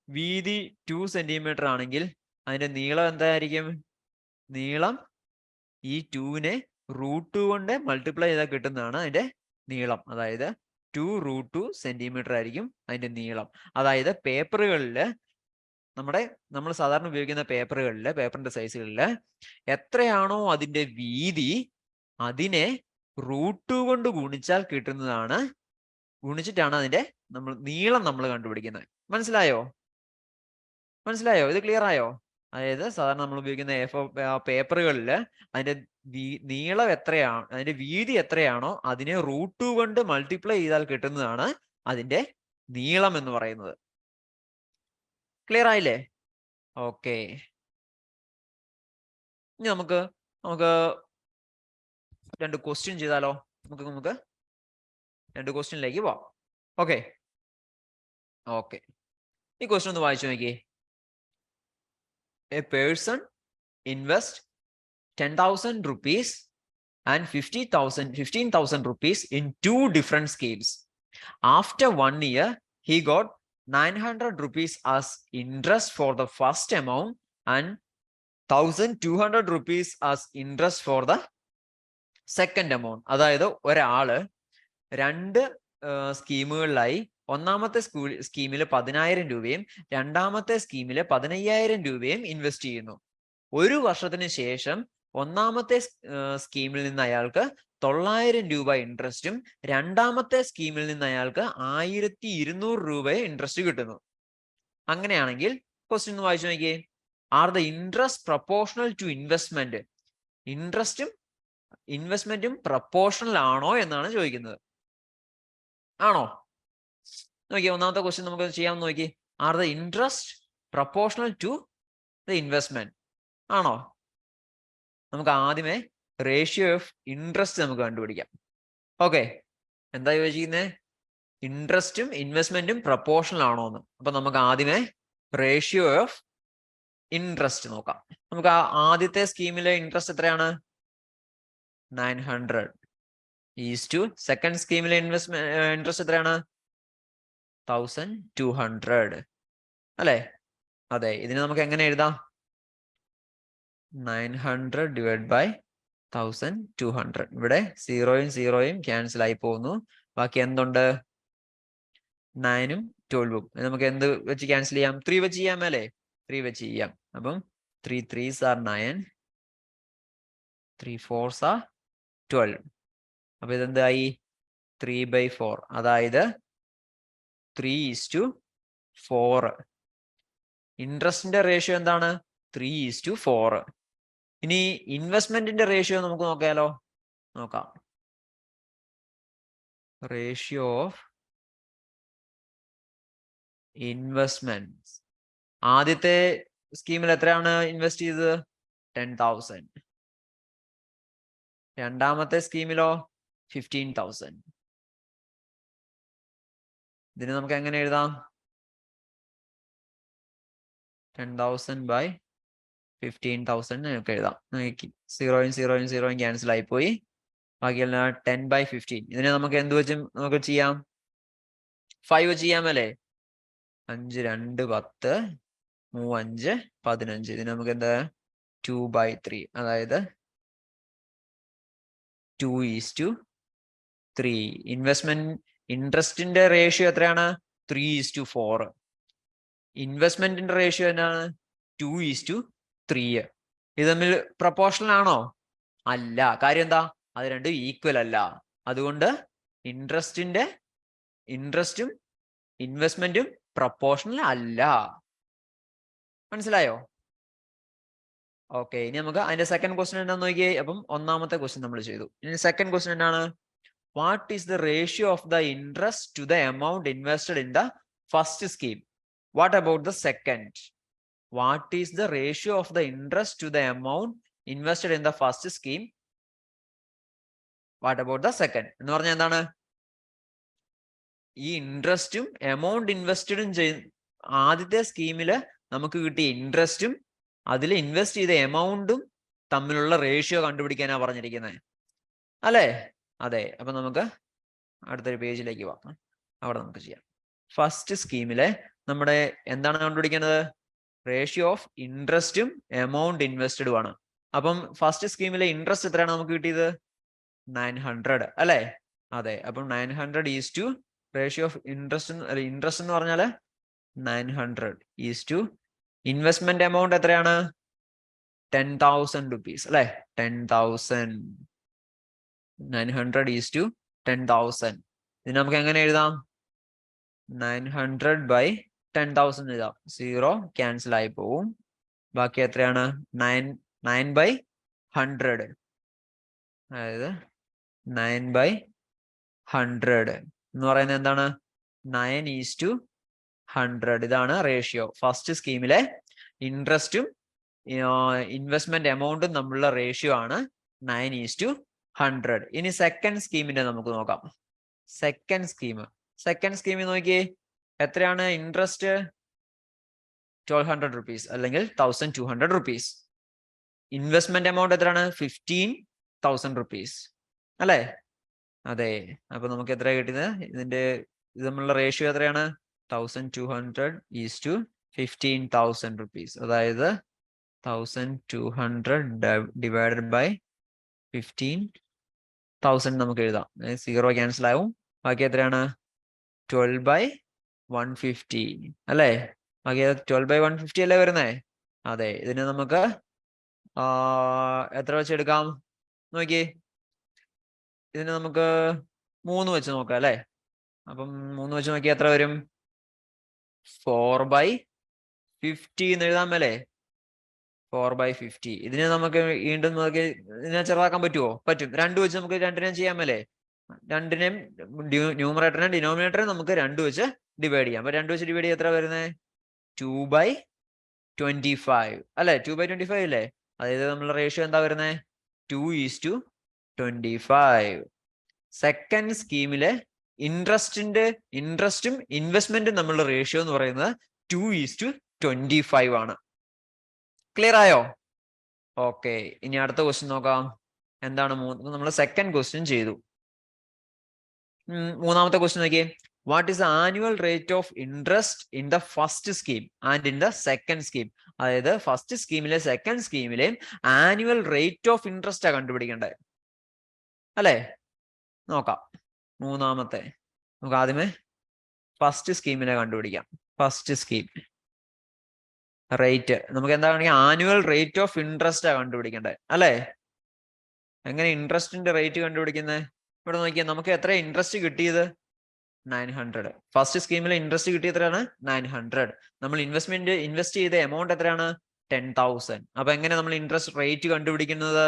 വീതി 2 സെന്റിമീറ്റർ ആണെങ്കിൽ അതിന്റെ നീളം എന്തായിരിക്കും? നീളം ഈ 2നെ √2 കൊണ്ട് മൾട്ടിപ്ലൈ ചെയ്താൽ കിട്ടുന്നതാണ് അതിന്റെ നീളം. അതായത് 2√2 സെന്റിമീറ്റർ ആയിരിക്കും അതിന്റെ നീളം. അതായത് പേപ്പറുകളിൽ നമ്മൾ സാധാരണ ഉപയോഗിക്കുന്ന പേപ്പറിന്റെ സൈസുകളിൽ എത്രയാണോ അതിന്റെ വീതി, അതിനെ √2 കൊണ്ട് ഗുണിച്ചിട്ടാണ് അതിന്റെ നീളം നമ്മൾ കണ്ടുപിടിക്കുന്നത്. മനസ്സിലായോ? ഇത് ക്ലിയർ ആയോ? അതായത് സാധാരണ നമ്മൾ ഉപയോഗിക്കുന്ന പേപ്പറുകളിൽ അതിന്റെ നീളം എത്രയാണ്, അതിന്റെ വീതി എത്രയാണോ അതിനെ √2 കൊണ്ട് മൾട്ടിപ്ലൈ ചെയ്താൽ കിട്ടുന്നതാണ് അതിന്റെ നീളം എന്ന് പറയുന്നത്. ക്ലിയർ ആയില്ലേ? ഓക്കെ. ഇനി നമുക്ക് 2 ക്വസ്റ്റ്യൻ ചെയ്താലോ? നമുക്ക് 2 ക്വസ്റ്റ്യനിലേക്ക് പോവാം. ഓക്കെ. ഈ ക്വസ്റ്റ്യൻ ഒന്ന് വായിച്ചു നോക്കിയേ. A person invest 10,000 rupees and 15,000 rupees in 2 different schemes. After 1 year, he got 900 rupees as interest for the first amount and 1,200 rupees as interest for the second amount. അതായത് ഒരാള് 2 സ്കീമുകളിലായി ഒന്നാമത്തെ സ്കീമിൽ 10,000 രൂപയും രണ്ടാമത്തെ സ്കീമിൽ 15,000 രൂപയും ഇൻവെസ്റ്റ് ചെയ്യുന്നു. 1 വർഷത്തിന് ശേഷം ഒന്നാമത്തെ സ്കീമിൽ നിന്ന് അയാൾക്ക് 900 രൂപ ഇൻട്രസ്റ്റും രണ്ടാമത്തെ സ്കീമിൽ നിന്ന് അയാൾക്ക് 1,200 രൂപ ഇൻട്രസ്റ്റ് കിട്ടുന്നു. അങ്ങനെയാണെങ്കിൽ ക്വസ്റ്റ്യൻ ഒന്ന് വായിച്ചു നോക്കിയേ. Are the interest proportional to investment? ഇൻട്രസ്റ്റും ഇൻവെസ്റ്റ്മെന്റും പ്രൊപ്പോർഷണൽ ആണോ എന്നാണ് ചോദിക്കുന്നത്. ആണോ? നോക്കിയേ, ഒന്നാമത്തെ ക്വസ്റ്റ്യൻ നമുക്ക് ചെയ്യാൻ നോക്കി. Are the interest proportional to the investment? ആണോ? നമുക്ക് ആദ്യമേ റേഷ്യോ ഓഫ് ഇൻട്രസ്റ്റ് നമുക്ക് കണ്ടുപിടിക്കാം. ഓക്കെ, എന്താ ചോദിച്ചിരിക്കുന്നത്? ഇൻട്രസ്റ്റും ഇൻവെസ്റ്റ്മെന്റും പ്രൊപ്പോർഷണൽ ആണോ എന്ന്. അപ്പൊ നമുക്ക് ആദ്യമേ റേഷ്യോ ഓഫ് ഇൻട്രസ്റ്റ് നോക്കാം. നമുക്ക് ആദ്യത്തെ സ്കീമിലെ ഇൻട്രസ്റ്റ് എത്രയാണ്? 900 ഈസ് ടു സെക്കൻഡ് സ്കീമിലെ ഇൻട്രസ്റ്റ് എത്രയാണ്? 1200 അല്ലെ? അതെ, ഇതിന് നമുക്ക് എങ്ങനെ എഴുതാം? 900 ഡിവൈഡ് ബൈ 1200. ഇവിടെ 0യും 0യും ക്യാൻസൽ ആയി പോകുന്നു. ബാക്കി എന്തുണ്ട്? 9ഉം 12ഉം. നമുക്ക് എന്ത് വെച്ച് ക്യാൻസൽ ചെയ്യാം? 3 വെച്ച് ചെയ്യാം അല്ലേ? 3 വെച്ച് ചെയ്യാം. അപ്പം 3 3s are 9, 3 4s are 12. അപ്പൊ ഇതെന്തായി? 3/4. അതായത് 3:4. ഇൻട്രസ്റ്റിന്റെ റേഷ്യോ എന്താണ്? 3:4. ഇനി ഇൻവെസ്റ്റ്മെന്റിന്റെ റേഷ്യോ നമുക്ക് നോക്കിയാലോ? നോക്കാം. Ratio of investment. ആദ്യത്തെ സ്കീമിൽ എത്രയാണ് ഇൻവെസ്റ്റ് ചെയ്തത്? 10,000. രണ്ടാമത്തെ സ്കീമിലോ 15,000. ഇതിന് നമുക്ക് എങ്ങനെ എഴുതാം? 10,000 ബൈ 15,000 നമുക്ക് എഴുതാം. 0യും 0യും 0യും ക്യാൻസൽ ആയി പോയി. ബാക്കിയെല്ലാം 10/15. ഇതിനെ നമുക്ക് എന്ത് വെച്ചും നമുക്ക് ചെയ്യാം? 5 വെച്ച് ചെയ്യാമല്ലേ? 5 2 10, 3 5 15. ഇതിന് നമുക്ക് എന്താ? 2/3. അതായത് 2:3. ഇൻവെസ്റ്റ്മെന്റ് ഇൻട്രസ്റ്റിന്റെ റേഷ്യോ എത്രയാണ്? 3:4. ഇൻവെസ്റ്റ്മെന്റിന്റെ റേഷ്യോ എന്താണ്? 2:3. ഇത് തമ്മിൽ പ്രൊപ്പോർഷണൽ ആണോ? അല്ല. കാര്യം എന്താ? അത് രണ്ടും ഈക്വൽ അല്ല. അതുകൊണ്ട് ഇൻട്രസ്റ്റും ഇൻവെസ്റ്റ്മെന്റും പ്രൊപ്പോർഷണൽ അല്ല. മനസ്സിലായോ? ഓക്കെ, ഇനി നമുക്ക് അതിന്റെ സെക്കൻഡ് ക്വസ്റ്റ്യൻ എന്താന്ന് നോക്കിയേ. അപ്പം ഒന്നാമത്തെ ക്വസ്റ്റ്യൻ നമ്മൾ ചെയ്തു. ഇനി സെക്കൻഡ് ക്വസ്റ്റ്യൻ എന്താണ്? What is the ratio of the interest to the amount invested in the first scheme? What about the second? What is the ratio of the interest to the amount invested in the first scheme? What about the second എന്ന് പറഞ്ഞാൽ എന്താണ്? ഈ ഇൻട്രസ്റ്റും amount ഇൻവെസ്റ്റഡും ആദ്യത്തെ സ്കീമില് നമുക്ക് കിട്ടിയ ഇൻട്രസ്റ്റും അതിൽ invest ചെയ്ത എമൗണ്ടും തമ്മിലുള്ള റേഷ്യോ കണ്ടുപിടിക്കാനാ പറഞ്ഞിരിക്കുന്നത് അല്ലേ? അതെ. അപ്പൊ നമുക്ക് അടുത്തൊരു പേജിലേക്ക് പോകാം. അവിടെ നമുക്ക് ചെയ്യാം. ഫസ്റ്റ് സ്കീമിലെ നമ്മുടെ എന്താണ് കണ്ടുപിടിക്കുന്നത്? റേഷ്യോ ഓഫ് ഇൻട്രസ്റ്റും എമൗണ്ട് ഇൻവെസ്റ്റഡും ആണ്. അപ്പം ഫസ്റ്റ് സ്കീമിലെ ഇൻട്രസ്റ്റ് എത്രയാണ് നമുക്ക് കിട്ടിയത്? 900 അല്ലേ? അതെ. അപ്പം 900 is to ratio of interest എന്ന് പറഞ്ഞാല് 900 ഈസ് ടു ഇൻവെസ്റ്റ്മെന്റ് എമൗണ്ട് എത്രയാണ്? 10,000 rupees അല്ലെ? 10,000. 900 ഈസ് ടു 10,000. ഇത് നമുക്ക് എങ്ങനെ എഴുതാം? 900 ബൈ 10,000 എഴുതാം. 0 ക്യാൻസൽ ആയി പോവും. ബാക്കി എത്രയാണ്? 9/100. അതായത് 9/100 എന്ന് പറയുന്നത് എന്താണ്? 9:100. ഇതാണ് റേഷ്യോ. ഫസ്റ്റ് സ്കീമിലെ ഇൻട്രസ്റ്റും ഇൻവെസ്റ്റ്മെന്റ് എമൗണ്ടും തമ്മിലുള്ള റേഷ്യോ ആണ് 9:100. ഇനി സെക്കൻഡ് സ്കീമിന്റെ നമുക്ക് നോക്കാം. സെക്കൻഡ് സ്കീമിൽ നോക്കിയേ, എത്രയാണ് ഇൻട്രസ്റ്റ്? 1,200 rupees അല്ലെങ്കിൽ 1,200 rupees. ഇൻവെസ്റ്റ്മെന്റ് എമൗണ്ട് എത്രയാണ്? 15,000 rupees അല്ലേ? അതെ. അപ്പൊ നമുക്ക് എത്ര കിട്ടിയത്? ഇത് തമ്മിലുള്ള റേഷ്യോ എത്രയാണ്? 1,200 ഈസ് ടു 15,000 rupees. അതായത് 1,200 ഡിവൈഡഡ് ബൈ 15,000 നമുക്ക് എഴുതാം. 0 ക്യാൻസൽ ആവും. ബാക്കി എത്രയാണ്? 12/150 അല്ലേ? ബാക്കി 12/150 അല്ലേ വരുന്നേ? അതെ. ഇതിന് നമുക്ക് എത്ര വെച്ച് എടുക്കാം നോക്കിയേ. ഇതിന് നമുക്ക് 3 വെച്ച് നോക്കാം അല്ലേ? അപ്പം 3 വെച്ച് നോക്കിയാൽ എത്ര വരും? 4/50 എന്ന് എഴുതാൻ മേലേ? 4/50. ഇതിനെ നമുക്ക് വീണ്ടും നമുക്ക് ഇതിനെ ചെറുതാക്കാൻ പറ്റുമോ? പറ്റും. 2 വെച്ച് നമുക്ക് രണ്ടിനെയും ചെയ്യാമല്ലേ? രണ്ടിനെയും ന്യൂമറേറ്ററിനെയും ഡിനോമിനേറ്ററിനെ നമുക്ക് 2 വെച്ച് ഡിവൈഡ് ചെയ്യാം. അപ്പൊ 2 വെച്ച് ഡിവൈഡ് ചെയ്യാൻ എത്ര വരുന്നത്? 2/25 അല്ലെ? 2/25 അല്ലേ? അതായത് നമ്മളെ റേഷ്യോ എന്താ വരുന്നത്? 2:25. സെക്കൻഡ് സ്കീമിലെ ഇൻട്രസ്റ്റും ഇൻവെസ്റ്റ്മെന്റും നമ്മളുടെ റേഷ്യോ എന്ന് പറയുന്നത് 2:25 ആണ്. ക്ലിയർ ആയോ? ഓക്കെ, ഇനി അടുത്ത ക്വസ്റ്റ്യൻ നോക്കാം. എന്താണ് നമ്മൾ സെക്കൻഡ് ക്വസ്റ്റ്യൻ ചെയ്തു. മൂന്നാമത്തെ ക്വസ്റ്റ്യൻ നോക്കിയേ. What is the annual rate of interest in the first scheme and in the second scheme? അതായത് ഫസ്റ്റ് സ്കീമിലെ സെക്കൻഡ് സ്കീമിലെയും ആനുവൽ റേറ്റ് ഓഫ് ഇൻട്രസ്റ്റ് ആ കണ്ടുപിടിക്കേണ്ടത് അല്ലേ? നോക്കാം. മൂന്നാമത്തെ നമുക്ക് ആദ്യമേ ഫസ്റ്റ് സ്കീമിനെ കണ്ടുപിടിക്കാം. ഫസ്റ്റ് സ്കീം റേറ്റ് നമുക്ക് എന്താ കാണിക്കുക? ആനുവൽ റേറ്റ് ഓഫ് ഇൻട്രസ്റ്റ് ആ കണ്ടുപിടിക്കേണ്ടത് അല്ലേ? എങ്ങനെ ഇൻട്രസ്റ്റിന്റെ റേറ്റ് കണ്ടുപിടിക്കുന്നത്? ഇവിടെ നോക്കിയാൽ നമുക്ക് എത്ര ഇൻട്രസ്റ്റ് കിട്ടിയത്? 900. ഫസ്റ്റ് സ്കീമിൽ ഇൻട്രസ്റ്റ് കിട്ടിയ എത്രയാണ്? 900. നമ്മൾ ഇൻവെസ്റ്റ് ചെയ്ത എമൗണ്ട് എത്രയാണ്? 10,000. അപ്പൊ എങ്ങനെ നമ്മൾ ഇൻട്രസ്റ്റ് റേറ്റ് കണ്ടുപിടിക്കുന്നത്?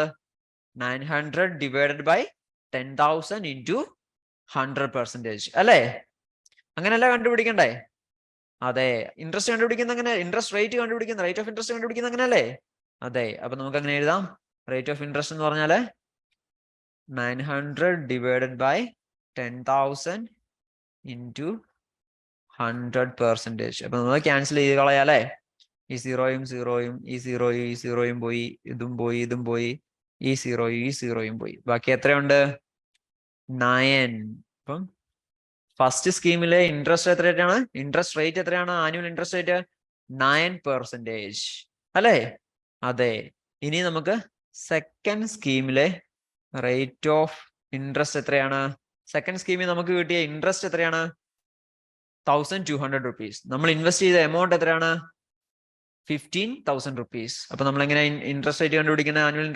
900 ഡിവൈഡഡ് ബൈ 10,000 ഇൻറ്റു 100% അല്ലേ? അങ്ങനെയല്ല കണ്ടുപിടിക്കണ്ടേ? അതെ, ഇൻട്രസ്റ്റ് കണ്ടുപിടിക്കുന്ന അങ്ങനെ, ഇൻട്രസ്റ്റ് റേറ്റ് കണ്ടുപിടിക്കുന്ന, റേറ്റ് ഓഫ് ഇൻട്രസ്റ്റ് കണ്ടുപിടിക്കുന്ന അങ്ങനെയല്ലേ? അതെ, അപ്പൊ നമുക്ക് അങ്ങനെ എഴുതാം. റേറ്റ് ഓഫ് ഇൻട്രസ്റ്റ് എന്ന് പറഞ്ഞാല് 900 ഡിവൈഡഡ് ബൈ 10,000 ഇൻറ്റു 100%. അപ്പൊ നമ്മൾ ക്യാൻസൽ ചെയ്ത് കളയാലേ? ഈ സീറോയും സീറോയും, ഈ സീറോയും പോയി, ഇതും പോയി, ഇതും പോയി, ഈ സീറോയും പോയി. ബാക്കി എത്രയുണ്ട്? 9. അപ്പം ഫസ്റ്റ് സ്കീമിലെ ഇൻട്രസ്റ്റ് എത്രയാണ്? ഇൻട്രസ്റ്റ് റേറ്റ് എത്രയാണ്? ആനുവൽ ഇൻട്രസ്റ്റ് റേറ്റ് 9% അല്ലേ? അതെ. ഇനി നമുക്ക് സെക്കൻഡ് സ്കീമിലെ റേറ്റ് ഓഫ് ഇൻട്രസ്റ്റ് എത്രയാണ്? സെക്കൻഡ് സ്കീമിൽ നമുക്ക് കിട്ടിയ ഇൻട്രസ്റ്റ് എത്രയാണ്? 1,200 rupees. നമ്മൾ ഇൻവെസ്റ്റ് ചെയ്ത എമൗണ്ട് എത്രയാണ്? 15,000 rupees. അപ്പൊ നമ്മൾ എങ്ങനെ ഇൻട്രസ്റ്റ് റേറ്റ് കണ്ടുപിടിക്കുന്നത്? ആനുവൽ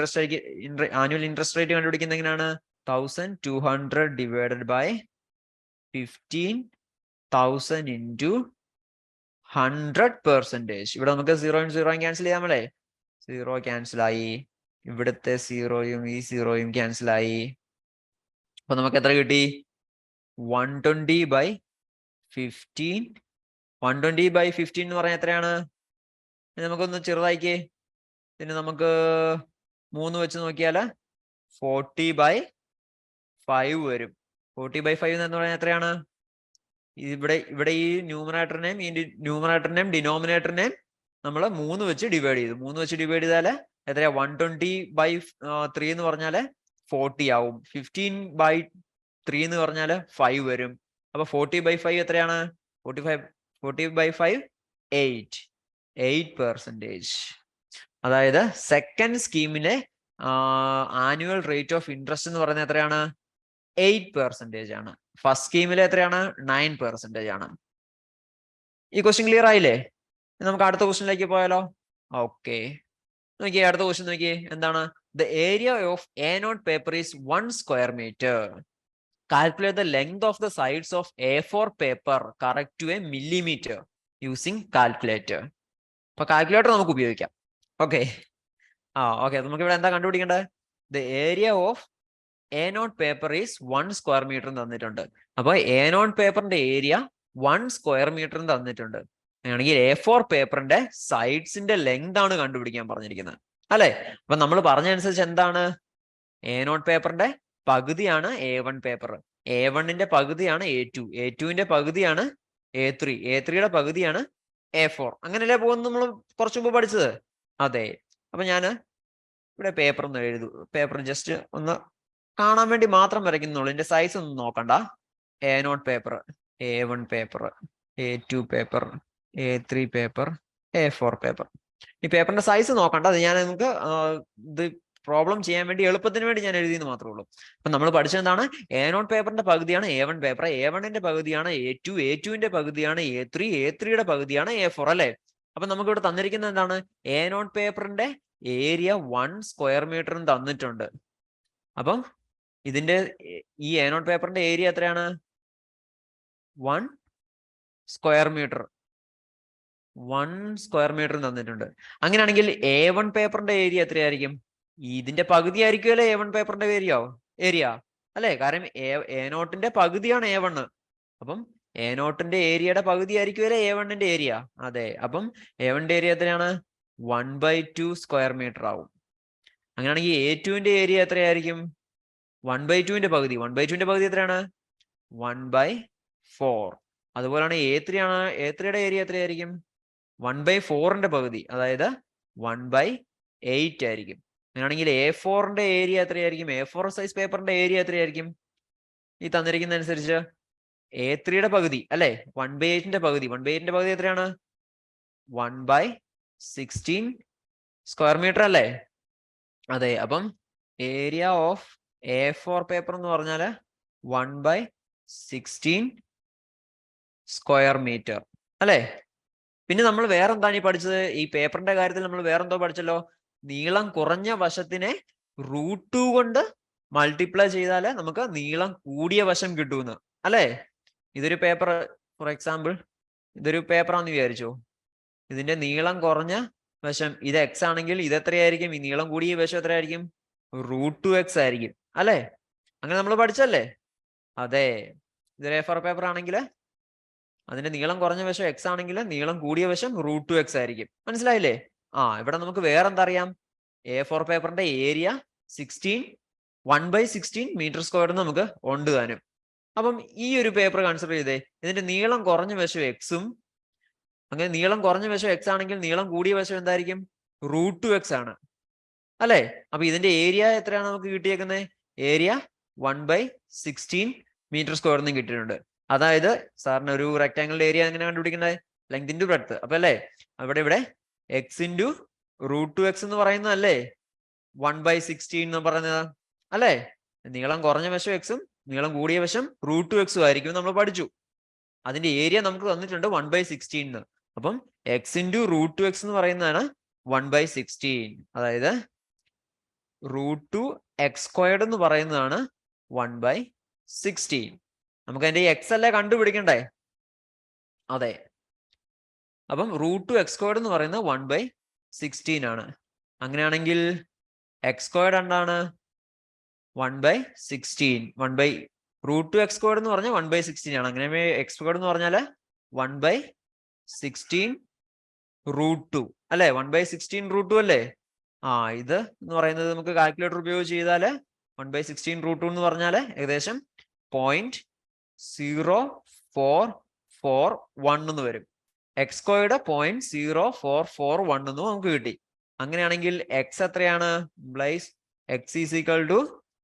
ഇൻട്രസ്റ്റ് റേറ്റ് കണ്ടുപിടിക്കുന്നത് എങ്ങനെയാണ്? 1,200 ഡിവൈഡഡ് ബൈ 15,000 ഇൻറ്റു 100%. ഇവിടെ നമുക്ക് സീറോയും ക്യാൻസൽ ചെയ്യാമല്ലേ? സീറോ ക്യാൻസൽ ആയി, ഇവിടുത്തെ സീറോയും ഈ സീറോയും ക്യാൻസൽ ആയി. അപ്പൊ നമുക്ക് എത്ര കിട്ടി? 120/15. 120/15 എന്ന് പറഞ്ഞാൽ എത്രയാണ്? നമുക്കൊന്ന് ചെറുതായിക്കേ. പിന്നെ നമുക്ക് 3 വെച്ച് നോക്കിയാൽ 40/5 വരും. 40/5 എന്ന് പറഞ്ഞാൽ എത്രയാണ്? ഇവിടെ ഈ ന്യൂമറേറ്ററിനെയും ഡിനോമിനേറ്ററിനെയും നമ്മൾ 3 വെച്ച് ഡിവൈഡ് ചെയ്തു. 3 വെച്ച് ഡിവൈഡ് ചെയ്താൽ എത്രയാ? 120/3 എന്ന് പറഞ്ഞാല് 40 ആവും. 15/3 എന്ന് പറഞ്ഞാല് 5 വരും. അപ്പൊ 40/5 എത്രയാണ്? 40/5 8%. അതായത് സെക്കൻഡ് സ്കീമിലെ ആനുവൽ റേറ്റ് ഓഫ് ഇൻട്രസ്റ്റ് എന്ന് പറയുന്നത് എത്രയാണ്? 8% ആണ്. ഫസ്റ്റ് സ്കീമിലെ എത്രയാണ്? 9% ആണ്. ഈ ക്വസ്റ്റ്യൻ ക്ലിയർ ആയില്ലേ? നമുക്ക് അടുത്ത ക്വസ്റ്റ്യനിലേക്ക് പോയാലോ? ഓക്കെ, നോക്കിയേ. അടുത്ത ക്വസ്റ്റ്യൻ നോക്കിയേ. എന്താണ്? The area of A0 paper is 1 square meter. Calculate the length of the sides of A4 paper correct to a millimeter using calculator. അപ്പൊ കാൽക്കുലേറ്റർ നമുക്ക് ഉപയോഗിക്കാം. Okay, okay. നമുക്ക് ഇവിടെ എന്താ കണ്ടുപിടിക്കേണ്ടത്? The area of A0 paper is 1 square meter തന്നിട്ടുണ്ട്. അപ്പൊ A0 പേപ്പറിന്റെ ഏരിയ 1 square meter തന്നിട്ടുണ്ട്. ആണെങ്കിൽ A4 പേപ്പറിന്റെ സൈഡ്സിന്റെ ലെങ്ത് ആണ് കണ്ടുപിടിക്കാൻ പറഞ്ഞിരിക്കുന്നത് അല്ലെ? അപ്പൊ നമ്മൾ പറഞ്ഞതനുസരിച്ച് എന്താണ്? A0 പേപ്പറിന്റെ പകുതിയാണ് A1 പേപ്പർ, A1ന്റെ പകുതിയാണ് A2, A2ന്റെ പകുതിയാണ് A3, A3യുടെ പകുതിയാണ് A4. അങ്ങനെയല്ലേ പോകുന്നത് നമ്മൾ കുറച്ചു മുമ്പ് പഠിച്ചത്? അതെ. അപ്പൊ ഞാൻ ഇവിടെ പേപ്പർ ഒന്ന് എഴുതു. പേപ്പർ ജസ്റ്റ് ഒന്ന് കാണാൻ വേണ്ടി മാത്രം വരയ്ക്കുന്നുള്ളൂ. ഇതിന്റെ സൈസ് ഒന്നും നോക്കണ്ട. A0 paper, A1 paper, A2 paper, A3 paper, A4 paper. ഈ പേപ്പറിന്റെ സൈസ് നോക്കണ്ട. അത് ഞാൻ നമുക്ക് ഇത് പ്രോബ്ലം ചെയ്യാൻ വേണ്ടി എളുപ്പത്തിന് വേണ്ടി ഞാൻ എഴുതിയെന്ന് മാത്രമേ ഉള്ളൂ. അപ്പൊ നമ്മൾ പഠിച്ചെന്താണ്? A0 പേപ്പറിന്റെ പകുതിയാണ് A1 പേപ്പർ, A1ന്റെ പകുതിയാണ് A2, A2ന്റെ പകുതിയാണ് A3, A3യുടെ പകുതിയാണ് A4 അല്ലെ? അപ്പൊ നമുക്ക് ഇവിടെ തന്നിരിക്കുന്നത് എന്താണ്? A0 പേപ്പറിന്റെ ഏരിയ 1 square meter തന്നിട്ടുണ്ട്. അപ്പം ഇതിന്റെ ഈ A0 പേപ്പറിന്റെ ഏരിയ എത്രയാണ്? 1 square meter. 1 സ്ക്വയർ മീറ്റർ തന്നിട്ടുണ്ട്. അങ്ങനെയാണെങ്കിൽ A1 പേപ്പറിന്റെ ഏരിയ എത്രയായിരിക്കും? ഇതിന്റെ പകുതി ആയിരിക്കുമല്ലേ A1 പേപ്പറിന്റെ ഏരിയ അല്ലേ? കാരണം A0ന്റെ പകുതിയാണ് A1. അപ്പം A0ന്റെ ഏരിയയുടെ പകുതി ആയിരിക്കുമല്ലേ A1ന്റെ ഏരിയ. അതെ, അപ്പം A1ന്റെ ഏരിയ എത്രയാണ്? 1/2 സ്ക്വയർ മീറ്റർ ആവും. അങ്ങനെയാണെങ്കിൽ A2ന്റെ ഏരിയ എത്രയായിരിക്കും? 1/2ന്റെ പകുതി. 1/2ന്റെ പകുതി എത്രയാണ്? 1/4. അതുപോലെയാണ് A3യുടെ ഏരിയ എത്രയായിരിക്കും? 1/4ന്റെ പകുതി, അതായത് 1/8 ആയിരിക്കും. അങ്ങനെയാണെങ്കിൽ A4ന്റെ ഏരിയ എത്രയായിരിക്കും? A4 സൈസ് പേപ്പറിന്റെ ഏരിയ എത്രയായിരിക്കും? ഈ തന്നിരിക്കുന്ന അനുസരിച്ച് A3യുടെ പകുതി അല്ലെ? 1/8ന്റെ പകുതി. 1/8ന്റെ പകുതി എത്രയാണ്? 1/16 സ്ക്വയർ മീറ്റർ അല്ലേ? അതെ, അപ്പം ഏരിയ ഓഫ് A4 പേപ്പർ എന്ന് പറഞ്ഞാല് 1/16 സ്ക്വയർ മീറ്റർ അല്ലേ? പിന്നെ നമ്മൾ വേറെന്താണ് ഈ പഠിച്ചത്? ഈ പേപ്പറിന്റെ കാര്യത്തിൽ നമ്മൾ വേറെന്തോ പഠിച്ചല്ലോ. നീളം കുറഞ്ഞ വശത്തിനെ √2 കൊണ്ട് മൾട്ടിപ്ലൈ ചെയ്താല് നമുക്ക് നീളം കൂടിയ വശം കിട്ടുമെന്ന് അല്ലേ? ഇതൊരു പേപ്പർ, ഫോർ എക്സാമ്പിൾ ഇതൊരു പേപ്പറാന്ന് വിചാരിച്ചു. ഇതിന്റെ നീളം കുറഞ്ഞ വശം ഇത് x ആണെങ്കിൽ ഇത് എത്രയായിരിക്കും? ഈ നീളം കൂടിയ വശം എത്രയായിരിക്കും? √2x ആയിരിക്കും അല്ലേ? അങ്ങനെ നമ്മൾ പഠിച്ചല്ലേ? അതെ, ഇതൊരു A4 പേപ്പർ ആണെങ്കിൽ അതിന്റെ നീളം കുറഞ്ഞ വശം x ആണെങ്കിൽ നീളം കൂടിയ വശം √2x ആയിരിക്കും. മനസ്സിലായില്ലേ? ഇവിടെ നമുക്ക് വേറെന്താ അറിയാം? A4 പേപ്പറിന്റെ ഏരിയ 1/16 മീറ്റർ സ്ക്വയർ നമുക്ക് ഉണ്ട് താനും. അപ്പം ഈ ഒരു പേപ്പർ കൺസിഡർ ചെയ്തേ. ഇതിന്റെ നീളം കുറഞ്ഞ വശം എക്സും, അങ്ങനെ നീളം കുറഞ്ഞ വശം x ആണെങ്കിൽ നീളം കൂടിയ വശം എന്തായിരിക്കും? √2x ആണ് അല്ലേ? അപ്പൊ ഇതിന്റെ ഏരിയ എത്രയാണ് നമുക്ക് കിട്ടിയേക്കുന്നത്? ഏരിയ 1/16 മീറ്റർ സ്ക്വയർ എന്നും കിട്ടിയിട്ടുണ്ട്. അതായത് സാറിന് ഒരു റെക്ടാംഗിളിന്റെ ഏരിയ എങ്ങനെ കണ്ടുപിടിക്കേണ്ടത്? Length into breadth. അപ്പൊ അല്ലേ ഇവിടെ x ഇൻറ്റു √2x എന്ന് പറയുന്നതല്ലേ 1/16 എന്ന് പറയുന്നത് അല്ലേ? നീളം കുറഞ്ഞ വശം എക്സും നീളം കൂടിയ വശം √2x ആയിരിക്കും നമ്മൾ പഠിച്ചു. അതിന്റെ ഏരിയ നമുക്ക് തന്നിട്ടുണ്ട് 1/16. അപ്പം x ഇൻറ്റു √2x എന്ന് പറയുന്നതാണ് 1/16. അതായത് √2x² എന്ന് പറയുന്നതാണ് 1/16. നമുക്ക് അതിന്റെ x അല്ലേ കണ്ടുപിടിക്കണ്ടേ? അതെ, അപ്പം √2x² എന്ന് പറയുന്നത് 1/16 ആണ്. അങ്ങനെയാണെങ്കിൽ x² എന്താണ്? 1/16. √2x² എന്ന് പറഞ്ഞാൽ 1/16 ആണ്. അങ്ങനെ x² എന്ന് പറഞ്ഞാല് 1/16 √2 അല്ലെ? 1/16 √2 അല്ലേ? ഇത് എന്ന് പറയുന്നത് നമുക്ക് കാൽക്കുലേറ്റർ ഉപയോഗിച്ച് ചെയ്താല് 1/16 √2 എന്ന് പറഞ്ഞാല് ഏകദേശം 0.0441 എന്ന് വരും. x² 0.0441 എന്ന് നമുക്ക് കിട്ടി. അങ്ങനെയാണെങ്കിൽ x എത്രയാണ്? x is equal to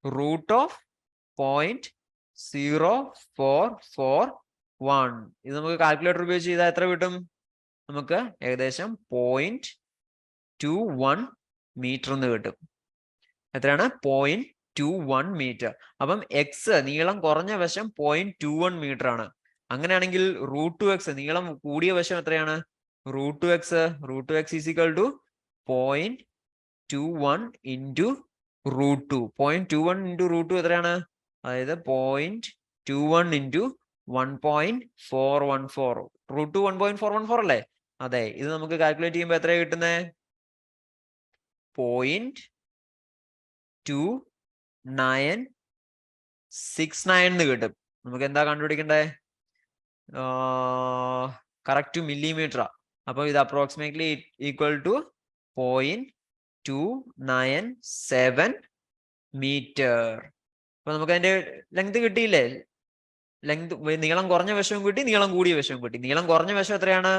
√0.0441. ഇത് നമുക്ക് കാൽക്കുലേറ്റർ ഉപയോഗിച്ച് ചെയ്താൽ എത്ര കിട്ടും? നമുക്ക് ഏകദേശം 0.21 മീറ്റർ എന്ന് കിട്ടും. എത്രയാണ്? 0.21 മീറ്റർ. അപ്പം x നീളം കുറഞ്ഞ വശം 0.21 മീറ്റർ ആണ്. അങ്ങനെയാണെങ്കിൽ √2x നീളം കൂടിയ വശം എത്രയാണ്? √2x is equal to 0.21 into √2. 0.21 into √2 എത്രയാണ്? അതായത് 0.21 into 1.414. √2 1.414 അല്ലേ? അതെ, ഇത് നമുക്ക് കാൽക്കുലേറ്റ് ചെയ്യുമ്പോൾ എത്രയാണ് കിട്ടുന്നത്? 0.2969 എന്ന് കിട്ടും. നമുക്ക് എന്താ കണ്ടുപിടിക്കണ്ടേ? കറക്റ്റ് മില്ലിമീറ്ററാ. അപ്പൊ ഇത് അപ്രോക്സിമേറ്റ്ലി ഈക്വൽ ടു 0.297 മീറ്റർ. അപ്പൊ നമുക്ക് അതിന്റെ ലെങ്ത് കിട്ടിയില്ലേ? നീളം കുറഞ്ഞ വശവും കിട്ടി, നീളം കൂടിയ വശവും കിട്ടി. നീളം കുറഞ്ഞ വശം എത്രയാണ്?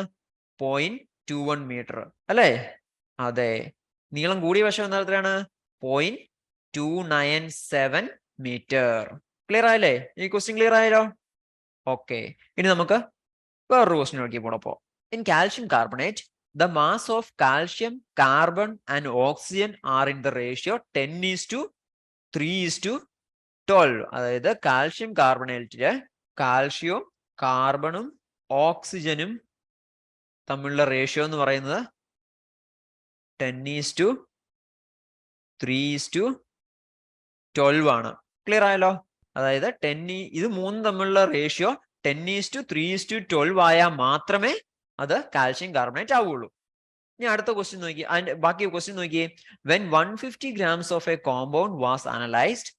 0.21 മീറ്റർ അല്ലേ? അതെ, നീളം കൂടിയ വശം എത്രയാണ്? 0.297 മീറ്റർ. ക്ലിയർ ആയല്ലേ? ഈ ക്വസ്റ്റ്യൻ ക്ലിയർ ആയല്ലോ? ഓക്കെ, ഇനി നമുക്ക് വേറൊരു ക്വസ്റ്റ്യൻ നോക്കി പോണപ്പോ. In calcium carbonate the mass of calcium, carbon and oxygen are in the ratio 10:3:12. അതായത് കാൽഷ്യം കാർബണേറ്റില് കാൽഷ്യവും കാർബണും ഓക്സിജനും തമ്മിലുള്ള റേഷ്യോ എന്ന് പറയുന്നത് 10:3:12 ആണ്. ക്ലിയർ ആയല്ലോ? അതായത് ഇത് മൂന്നും തമ്മിലുള്ള റേഷ്യോ 10:3:12 ആയാൽ മാത്രമേ അത് കാൽഷ്യം കാർബണേറ്റ് ആവുള്ളൂ. ഇനി അടുത്ത ക്വസ്റ്റ്യൻ നോക്കി, അതിന്റെ ബാക്കി ക്വസ്റ്റ്യൻ നോക്കിയേ. When 150 grams of a compound was analysed,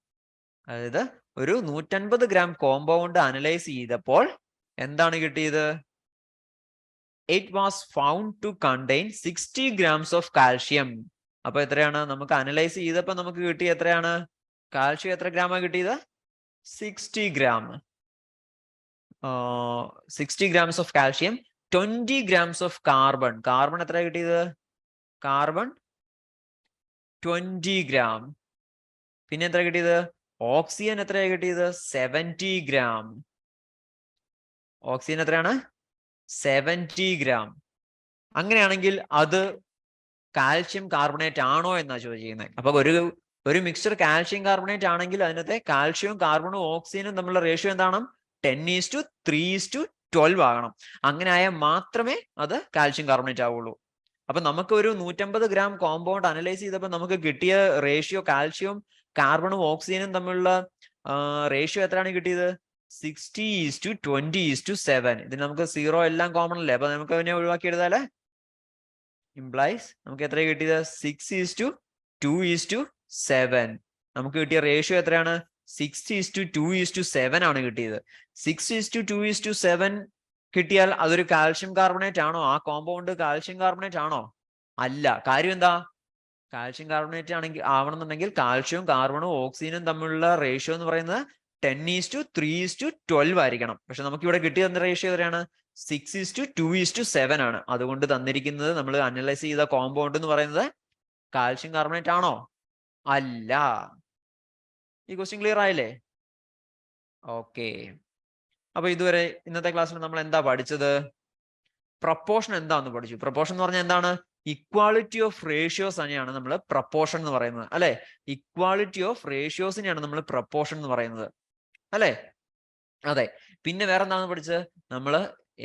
അതായത് ഒരു 150 ഗ്രാം കോമ്പൗണ്ട് അനലൈസ് ചെയ്തപ്പോൾ എന്താണ് കിട്ടിയത്? It was found to contain 60 grams of calcium. അപ്പൊ എത്രയാണ് നമുക്ക് അനലൈസ് ചെയ്തപ്പോ നമുക്ക് കിട്ടിയ എത്രയാണ്? കാൽഷ്യം എത്ര ഗ്രാമാണ് കിട്ടിയത്? 60 gram. 60 grams of calcium, 20 grams of carbon. Carbon എത്ര കിട്ടിയത്? Carbon 20 gram. പിന്നെ എത്ര കിട്ടിയത്? ഓക്സിജൻ എത്രയാണ് കിട്ടിയത്? 70 gram. ഓക്സിജൻ എത്രയാണ്? 70 gram. അങ്ങനെയാണെങ്കിൽ അത് കാൽഷ്യം കാർബണേറ്റ് ആണോ എന്നാ ചോദിക്കുന്നത്. അപ്പൊ ഒരു മിക്സ്ചർ കാൽഷ്യം കാർബണേറ്റ് ആണെങ്കിൽ അതിനകത്തെ കാൽഷ്യവും കാർബണും ഓക്സിജനും തമ്മിലുള്ള റേഷ്യോ എന്താണ്? 10:3:12 ആകണം. അങ്ങനെ ആയാൽ മാത്രമേ അത് കാൽഷ്യം കാർബണേറ്റ് ആവുള്ളൂ. അപ്പൊ നമുക്ക് ഒരു 150 ഗ്രാം കോമ്പൗണ്ട് അനലൈസ് ചെയ്തപ്പോൾ നമുക്ക് കിട്ടിയ റേഷ്യോ കാൽഷ്യവും കാർബണും ഓക്സിജനും തമ്മിലുള്ള റേഷ്യോ എത്രയാണ് കിട്ടിയത്? 60:20:7. ഇതിന് നമുക്ക് 0 എല്ലാം കോമൺ അല്ലേ, അപ്പൊ നമുക്ക് അതിനെ ഒഴിവാക്കി എഴുതാല്ലേ. ഇംപ്ലൈസ് നമുക്ക് എത്ര കിട്ടിയത്? 6:2:7. നമുക്ക് കിട്ടിയ റേഷ്യോ എത്രയാണ്? 6:2:7 ആണ് കിട്ടിയത്. 6:2:7 കിട്ടിയാൽ അതൊരു കാൽഷ്യം കാർബണേറ്റ് ആണോ? ആ കോമ്പൗണ്ട് കാൽഷ്യം കാർബണേറ്റ് ആണോ? അല്ല. കാര്യം എന്താ? കാൽഷ്യം കാർബണേറ്റ് ആണെങ്കിൽ ആവണമെന്നുണ്ടെങ്കിൽ കാൽഷ്യവും കാർബണും ഓക്സിജനും തമ്മിലുള്ള റേഷ്യോ എന്ന് പറയുന്നത് 10:3:12 ആയിരിക്കണം. പക്ഷെ നമുക്ക് ഇവിടെ കിട്ടിയ റേഷ്യോ എത്രയാണ്? 6:2:7 ആണ്. അതുകൊണ്ട് തന്നിരിക്കുന്നത് നമ്മൾ അനലൈസ് ചെയ്ത കോമ്പൗണ്ട് എന്ന് പറയുന്നത് കാൽഷ്യം കാർബണേറ്റ് ആണോ? അല്ല. ഈ ക്വസ്റ്റ്യൻ ക്ലിയർ ആയില്ലേ? ഓക്കെ. അപ്പൊ ഇതുവരെ ഇന്നത്തെ ക്ലാസ്സിൽ നമ്മൾ എന്താ പഠിച്ചത്? പ്രപ്പോർഷൻ എന്താന്ന് പഠിച്ചു. പ്രപ്പോർഷൻ എന്ന് പറഞ്ഞാൽ എന്താണ്? ഇക്വാളിറ്റി ഓഫ് റേഷ്യോസ് തന്നെയാണ് നമ്മൾ പ്രപ്പോർഷൻ എന്ന് പറയുന്നത്, അല്ലെ? ഇക്വാളിറ്റി ഓഫ് റേഷ്യോസിനെയാണ് നമ്മൾ പ്രപ്പോർഷൻ എന്ന് പറയുന്നത്, അല്ലെ? അതെ. പിന്നെ വേറെ എന്താണെന്ന് പഠിച്ചത്? നമ്മള്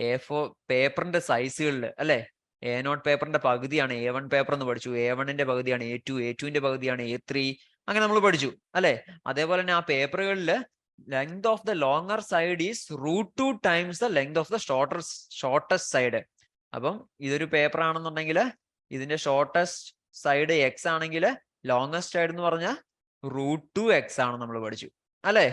A4 പേപ്പറിന്റെ സൈസുകളിൽ, അല്ലെ? A0 പേപ്പറിന്റെ പകുതിയാണ് A1 പേപ്പർ എന്ന് പഠിച്ചു. A1ന്റെ പകുതിയാണ് A2, A2ന്റെ പകുതിയാണ് A3. അങ്ങനെ നമ്മൾ പഠിച്ചു, അല്ലെ? അതേപോലെ തന്നെ ആ പേപ്പറുകളിൽ length of the longer side is √2 times the length of the shortest side. അപ്പം ഇതൊരു പേപ്പർ ആണെന്നുണ്ടെങ്കിൽ ഇതിന്റെ ഷോർട്ടസ്റ്റ് സൈഡ് x ആണെങ്കിൽ ലോങ്ങസ്റ്റ് സൈഡ് എന്ന് പറഞ്ഞാൽ √2x ആണ് നമ്മൾ പഠിച്ചു, അല്ലെ?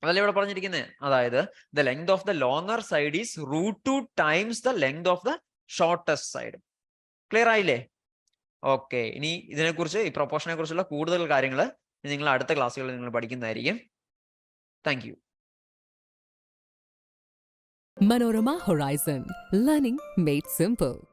അതല്ലേ ഇവിടെ പറഞ്ഞിരിക്കുന്നത്. അതായത് the length of the longer side is √2 times the length of the shortest side. Clear ആയില്ലേ? ഓക്കെ. ഇനി ഇതിനെക്കുറിച്ച്, ഈ പ്രൊപ്പോർഷനെ കുറിച്ചുള്ള കൂടുതൽ കാര്യങ്ങൾ നിങ്ങൾ അടുത്ത ക്ലാസ്സുകളിൽ നിങ്ങൾ പഠിക്കുന്നതായിരിക്കും. Thank you. Manorama Horizon. Learning made simple.